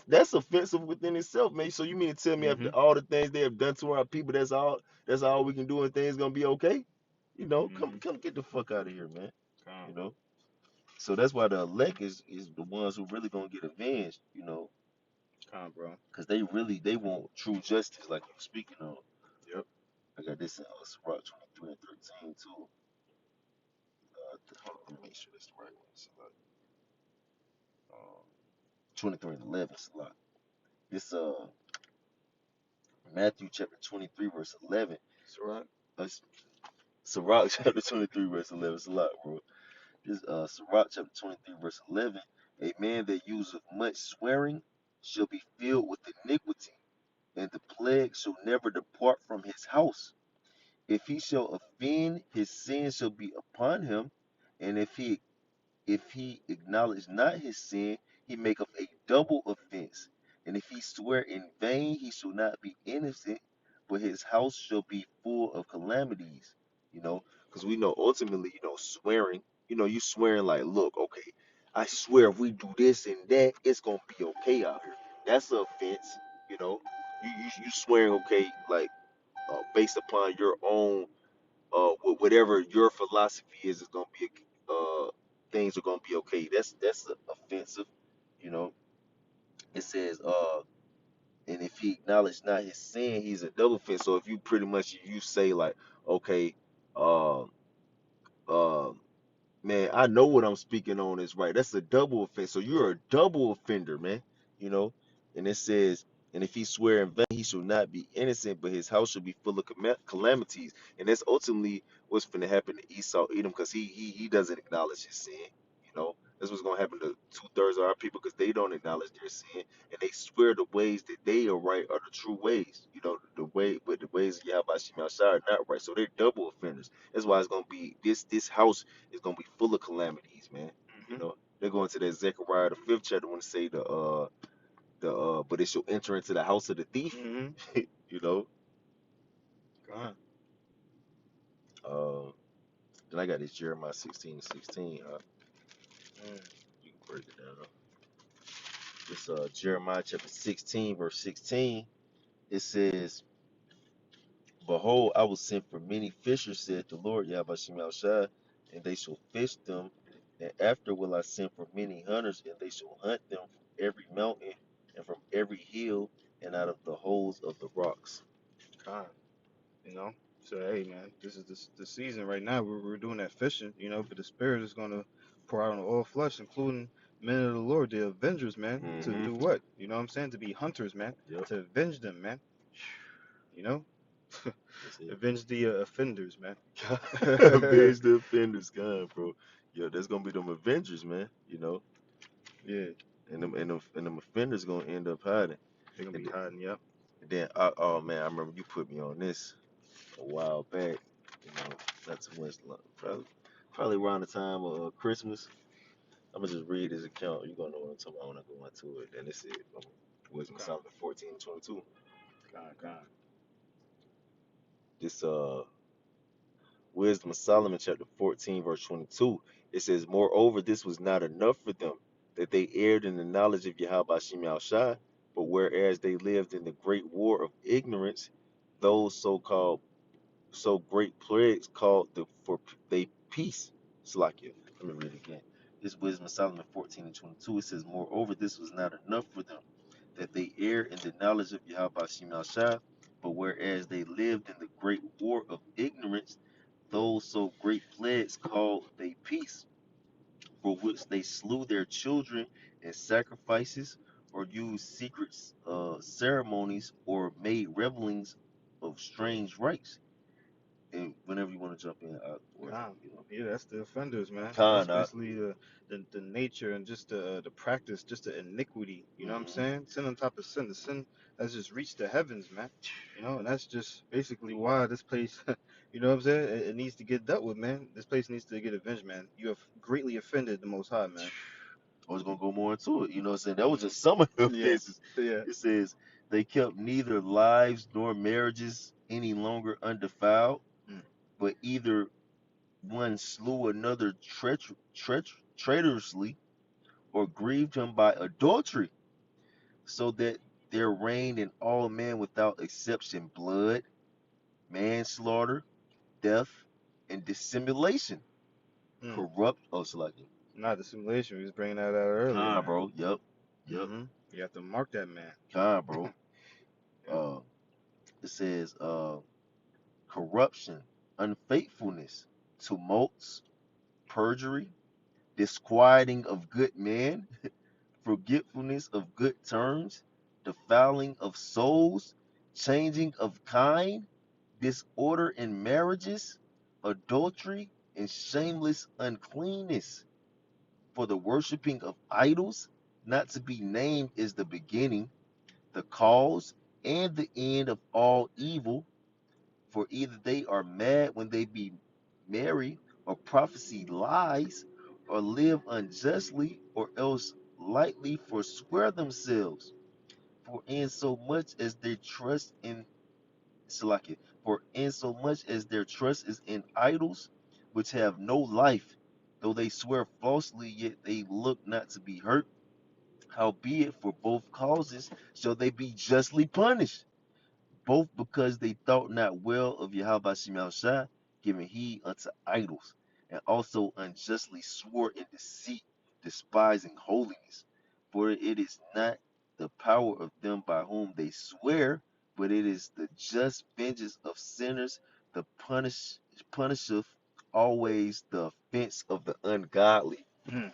Speaker 2: That's offensive within itself, man. So you mean to tell me after
Speaker 1: Mhm.
Speaker 2: all the things they have done to our people, that's all we can do and things gonna be okay? Come
Speaker 1: Mhm.
Speaker 2: come get the fuck out of here, man.
Speaker 1: God.
Speaker 2: You know. So that's why the elect is the ones who really gonna get avenged,
Speaker 1: God, bro.
Speaker 2: because they want true justice, like you were speaking on.
Speaker 1: Yep.
Speaker 2: I got this in Sirach 23 and 13 too. Hold on, let me make sure that's the right one. So, 23 and 11. It's Matthew chapter 23 verse 11.
Speaker 1: It's all right.
Speaker 2: Sirach chapter 23 verse 11. It's a lot, bro. This Sirach chapter 23 verse 11. A man that useth much swearing shall be filled with iniquity, and the plague shall never depart from his house. If he shall offend, his sin shall be upon him, and if he acknowledge not his sin, he maketh a double offense. And if he swear in vain, he shall not be innocent, but his house shall be full of calamities. Because we know ultimately, swearing, you swearing like, look, okay, I swear if we do this and that, it's gonna be okay out here. That's an offense, you know. You swearing okay, like based upon your own whatever your philosophy is gonna be things are gonna be okay. That's offensive, you know. It says and if he acknowledge not his sin, he's a double offense. So if you pretty much you say like, okay, um um man, I know what I'm speaking on is right. That's a double offense. So you're a double offender, man. You know, and it says, and if he swear in vain, he shall not be innocent, but his house shall be full of calamities. And that's ultimately what's going to happen to Esau, Edom, because he doesn't acknowledge his sin. That's what's going to happen to 2/3 of our people because they don't acknowledge their sin and they swear the ways that they are right are the true ways. But the ways of Yahweh Shema are not right. So they're double offenders. That's why it's going to be this house is gonna be full of calamities, man.
Speaker 1: Mhm.
Speaker 2: They're going to that Zechariah the 5th chapter when they say but it shall enter into the house of the thief.
Speaker 1: Mhm.
Speaker 2: you know.
Speaker 1: God.
Speaker 2: Um, then I got this Jeremiah 16:16.
Speaker 1: Mm.
Speaker 2: You can break it down. This Jeremiah chapter 16 verse 16. It says, "Behold, I will send for many fishers," said the Lord Yahweh Shema Shai, "and they shall fish them. And after will I send for many hunters, and they shall hunt them from every mountain and from every hill and out of the holes of the rocks."
Speaker 1: God. You know. So hey, man, this is the season right now. We're doing that fishing. But the Spirit is gonna pour out on all flesh, including men of the Lord, the Avengers, man. To
Speaker 2: Mm-hmm.
Speaker 1: do what? You know what I'm saying? To be hunters, man.
Speaker 2: Yep.
Speaker 1: To avenge them, man. You know.
Speaker 2: That's it.
Speaker 1: Avenge the offenders, man.
Speaker 2: Avenge the offenders, God, bro. Yeah, that's gonna be them Avengers, man.
Speaker 1: Yeah,
Speaker 2: And them offenders gonna end up hiding.
Speaker 1: they're gonna
Speaker 2: And
Speaker 1: be
Speaker 2: then,
Speaker 1: hiding. Yep.
Speaker 2: oh man, I remember you put me on this a while back. Not too much long, probably around the time of Christmas. I'm gonna just read his account. You're gonna know what I'm talking about when I go into it. And it's it. Wisdom of
Speaker 1: God,
Speaker 2: Solomon 14:22.
Speaker 1: God.
Speaker 2: This Wisdom of Solomon chapter 14 verse 22. It says, "Moreover, this was not enough for them, that they erred in the knowledge of Yahweh Shem Shai, But whereas they lived in the great war of ignorance, those so-called so great plagues called the for they peace. Salakia. Let me read it again. This Wisdom of Solomon 14 and 22. It says, moreover, this was not enough for them, that they err in the knowledge of Yahweh Shema Shah, but whereas they lived in the great war of ignorance, those so great plagues called they peace, for which they slew their children in sacrifices, or used secret ceremonies, or made revelings of strange rites. And whenever you want to jump in, or
Speaker 1: Con.
Speaker 2: you know,
Speaker 1: Yeah, that's the offenders, man. That's
Speaker 2: Khan,
Speaker 1: basically the nature and just the practice, just the iniquity. You know what I'm
Speaker 2: mm-hmm.
Speaker 1: saying? Sin on top of sin. The sin has just reached the heavens, man. You know, and that's just basically why this place, you know what I'm saying? It needs to get dealt with, man. This place needs to get avenged, man. You have greatly offended the Most High, man.
Speaker 2: I was gonna go more into it. You know what I'm saying? That was
Speaker 1: Hmm.
Speaker 2: just some of the
Speaker 1: Yeah,
Speaker 2: offenses.
Speaker 1: yeah.
Speaker 2: It says they kept neither lives nor marriages any longer undefiled,
Speaker 1: Mm,
Speaker 2: but either one slew another traitorously, or grieved him by adultery, so that there reigned in all men without exception blood, manslaughter, death, and dissimulation.
Speaker 1: mm.
Speaker 2: Corrupt. Oh, Salaki.
Speaker 1: Not the simulation. We was bringing that out earlier,
Speaker 2: Con,
Speaker 1: man.
Speaker 2: bro. Yep. Yep.
Speaker 1: Hmm. You have to mark that man.
Speaker 2: Con, bro.
Speaker 1: Yep.
Speaker 2: Uh, it says corruption, unfaithfulness, tumults, perjury, disquieting of good men, forgetfulness of good terms, defiling of souls, changing of kind, disorder in marriages, adultery, and shameless uncleanness. For the worshiping of idols, not to be named, is the beginning, the cause, and the end of all evil. For either they are mad when they be merry, or prophesy lies, or live unjustly, or else lightly forswear themselves. For in so much as their trust in Salakia, for in so much as their trust is in idols, which have no life, though they swear falsely, yet they look not to be hurt. Howbeit, for both causes shall they be justly punished, both because they thought not well of Yahweh Shemel Shai, giving heed unto idols, and also unjustly swore in deceit, despising holiness. For it is not the power of them by whom they swear, but it is the just vengeance of sinners, the punisheth always the offense of the ungodly.
Speaker 1: Mm.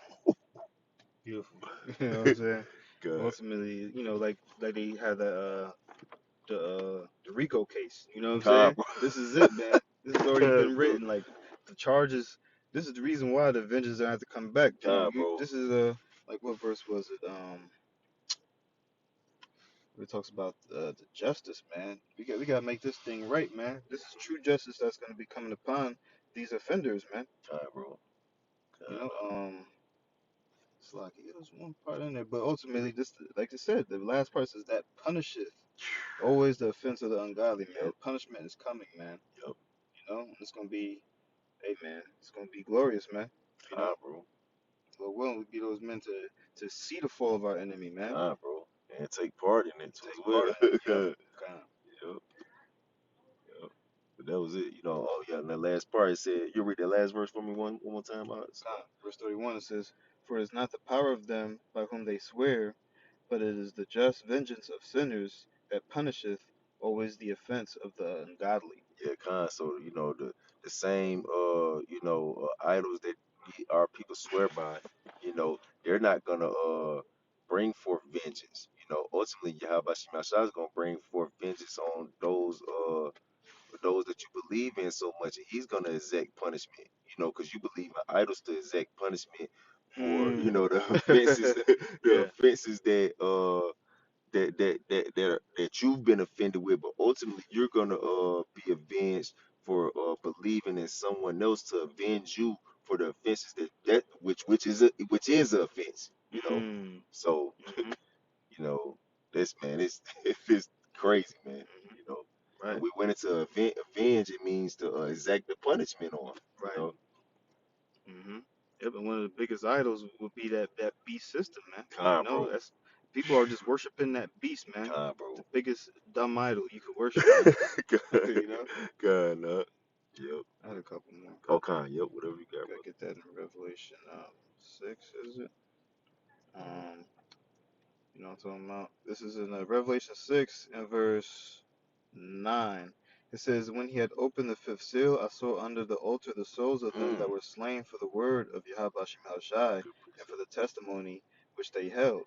Speaker 1: Beautiful. You know what I'm saying?
Speaker 2: God,
Speaker 1: Ultimately, you know, like they had the Rico case. You know what I'm
Speaker 2: God,
Speaker 1: saying?
Speaker 2: bro,
Speaker 1: This is it, man. This has already
Speaker 2: God,
Speaker 1: been
Speaker 2: bro,
Speaker 1: written. Like the charges. This is the reason why the Avengers don't have to come back.
Speaker 2: God, bro,
Speaker 1: This is like what verse was it? It talks about the justice, man. We gotta make this thing right, man. This is true justice that's gonna be coming upon these offenders, man.
Speaker 2: God, bro,
Speaker 1: You
Speaker 2: God,
Speaker 1: know, it's like there's one part in there, but ultimately, this, like I said, the last part is that punisheth always the offense of the ungodly, man.
Speaker 2: yep,
Speaker 1: Punishment is coming, man.
Speaker 2: yep,
Speaker 1: You know, it's gonna be, hey, man, it's gonna be glorious, man. You know,
Speaker 2: God, bro.
Speaker 1: Lord willing, we be those men to see the fall of our enemy, man.
Speaker 2: Con, bro, and take part in it too as
Speaker 1: Take part in
Speaker 2: well.
Speaker 1: it. Yep.
Speaker 2: God,
Speaker 1: Kind of.
Speaker 2: yep, yep. But that was it, you know. Oh yeah, and the last part it said, you read the last verse for me one more time, Ox?
Speaker 1: Kind of. Verse 31 it says, "For it is not the power of them by whom they swear, but it is the just vengeance of sinners that punisheth always the offense of the ungodly."
Speaker 2: Yeah, con. So you know the same idols that our people swear by, you know, they're not gonna bring forth vengeance. You know, ultimately Yahweh Shemashah is gonna bring forth vengeance on those that you believe in so much, and he's gonna exact punishment. You know, because you believe in idols to exact punishment for
Speaker 1: Hmm.
Speaker 2: the offenses, the
Speaker 1: Yeah.
Speaker 2: offenses that you've been offended with, but ultimately you're gonna be avenged for believing in someone else to avenge you for the offenses which is an offense. You know,
Speaker 1: Hmm.
Speaker 2: so
Speaker 1: Hmm.
Speaker 2: you know this man, it's it's crazy, man.
Speaker 1: Hmm.
Speaker 2: You know, and
Speaker 1: Right.
Speaker 2: we went into avenge. It means to exact the punishment on. You
Speaker 1: Right.
Speaker 2: know,
Speaker 1: Hmm. Yep. And one of the biggest idols would be that beast system, man. You
Speaker 2: con
Speaker 1: know,
Speaker 2: bro,
Speaker 1: that's People are just worshiping that beast, man.
Speaker 2: God,
Speaker 1: The
Speaker 2: bro.
Speaker 1: biggest dumb idol you could worship, man.
Speaker 2: God,
Speaker 1: you know.
Speaker 2: God, nah. Yep.
Speaker 1: I had a couple more.
Speaker 2: All kind. Yep. Whatever you got,
Speaker 1: Gotta
Speaker 2: brother.
Speaker 1: get that in Revelation 6, is it? Um, you know what I'm talking about? This is in Revelation 6 and verse 9. It says, when he had opened the fifth seal, I saw under the altar the souls of them
Speaker 2: Mm.
Speaker 1: that were slain for the word of Yahweh Shai
Speaker 2: Good
Speaker 1: and for
Speaker 2: precept.
Speaker 1: the testimony which they held.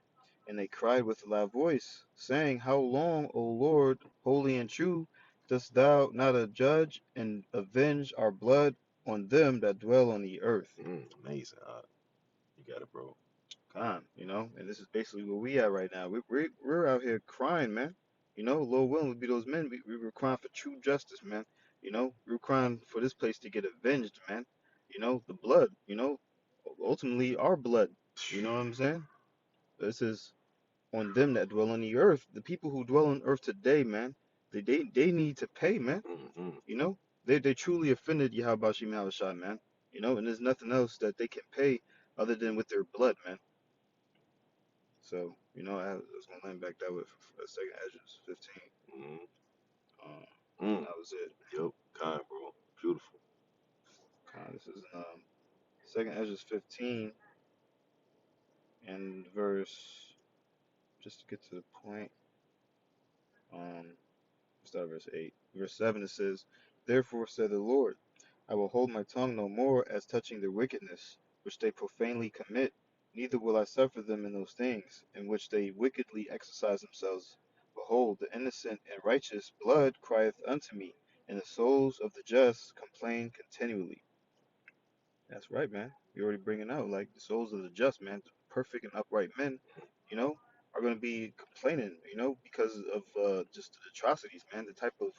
Speaker 1: And they cried with a loud voice, saying, how long, O Lord, holy and true, dost thou not judge and avenge our blood on them that dwell on the earth?
Speaker 2: Amazing. You got it, bro.
Speaker 1: And this is basically where we at right now. We're out here crying, man. Lord willing would be those men. We were crying for true justice, man. We were crying for this place to get avenged, man. The blood. Ultimately our blood. You know what I'm saying? This is on them that dwell on the earth. The people who dwell on earth today, man. They need to pay, man.
Speaker 2: Mm-mm.
Speaker 1: You know, they truly offended Yahweh Shai, man. And there's nothing else that they can pay other than with their blood, man. So, I was gonna land back that way for a second. Edges 15.
Speaker 2: Mm-mm.
Speaker 1: And
Speaker 2: Mm.
Speaker 1: that was it.
Speaker 2: Yep. Kind, bro. Beautiful.
Speaker 1: This is second Edges 15 and verse. Just to get to the point. Um, start at verse 8. Verse 7 it says, therefore said the Lord, I will hold my tongue no more as touching their wickedness, which they profanely commit, neither will I suffer them in those things, in which they wickedly exercise themselves. Behold, the innocent and righteous blood crieth unto me, and the souls of the just complain continually. That's right, man. You're already bringing out, like, the souls of the just, man, the perfect and upright men, you know, are going to be complaining, because of just the atrocities, man, the type of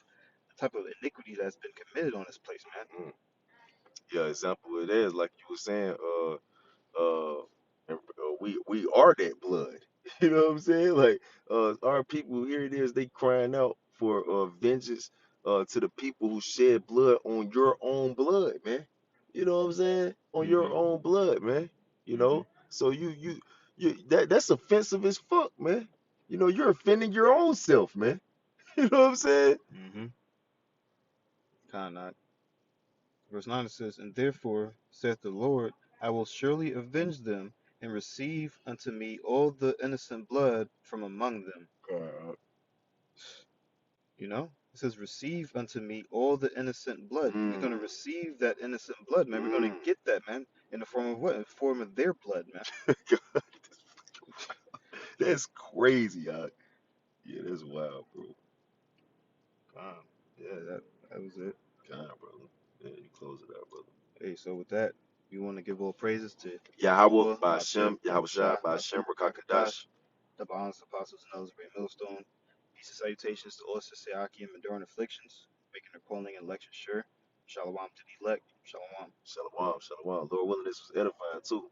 Speaker 1: iniquity that's been committed on this place, man.
Speaker 2: Mm. Yeah. Example it is like you were saying. We are that blood. You know what I'm saying? Like, our people here it is, they crying out for vengeance to the people who shed blood on your own blood, man. You know what I'm saying? On your
Speaker 1: Mhm.
Speaker 2: own blood, man. You
Speaker 1: Mhm.
Speaker 2: know? So you that's offensive as fuck, man. You know, you're offending your own self, man. You know what I'm saying?
Speaker 1: Mhm. Kind of. Verse 9 it says, and therefore saith the Lord, I will surely avenge them, and receive unto me all the innocent blood from among them.
Speaker 2: Uh,
Speaker 1: It says, receive unto me all the innocent blood. We're
Speaker 2: mm,
Speaker 1: going to receive that innocent blood, man. We're going to
Speaker 2: mm.
Speaker 1: get that, man, in the form of what? In the form of their blood, man.
Speaker 2: That's crazy, yeah, that's wild, bro.
Speaker 1: Yeah, that was it.
Speaker 2: God, brother. Yeah, you close it out, brother.
Speaker 1: Hey, so with that, we want to give all praises to
Speaker 2: Yahweh,
Speaker 1: Yahuwah,
Speaker 2: Ba'ashem,
Speaker 1: Bashem,
Speaker 2: Yahweh Shai,
Speaker 1: Yahushua,
Speaker 2: Ba'ashem,
Speaker 1: Bashim,
Speaker 2: Rakakadash.
Speaker 1: Rakatash, double honors, apostles, and those great millstone. Peace and salutations to all Sisayaki and enduring afflictions, making their calling and election sure. Shalom to the elect. Shalom.
Speaker 2: Shalom, shalom. Lord willing, this was edifying too.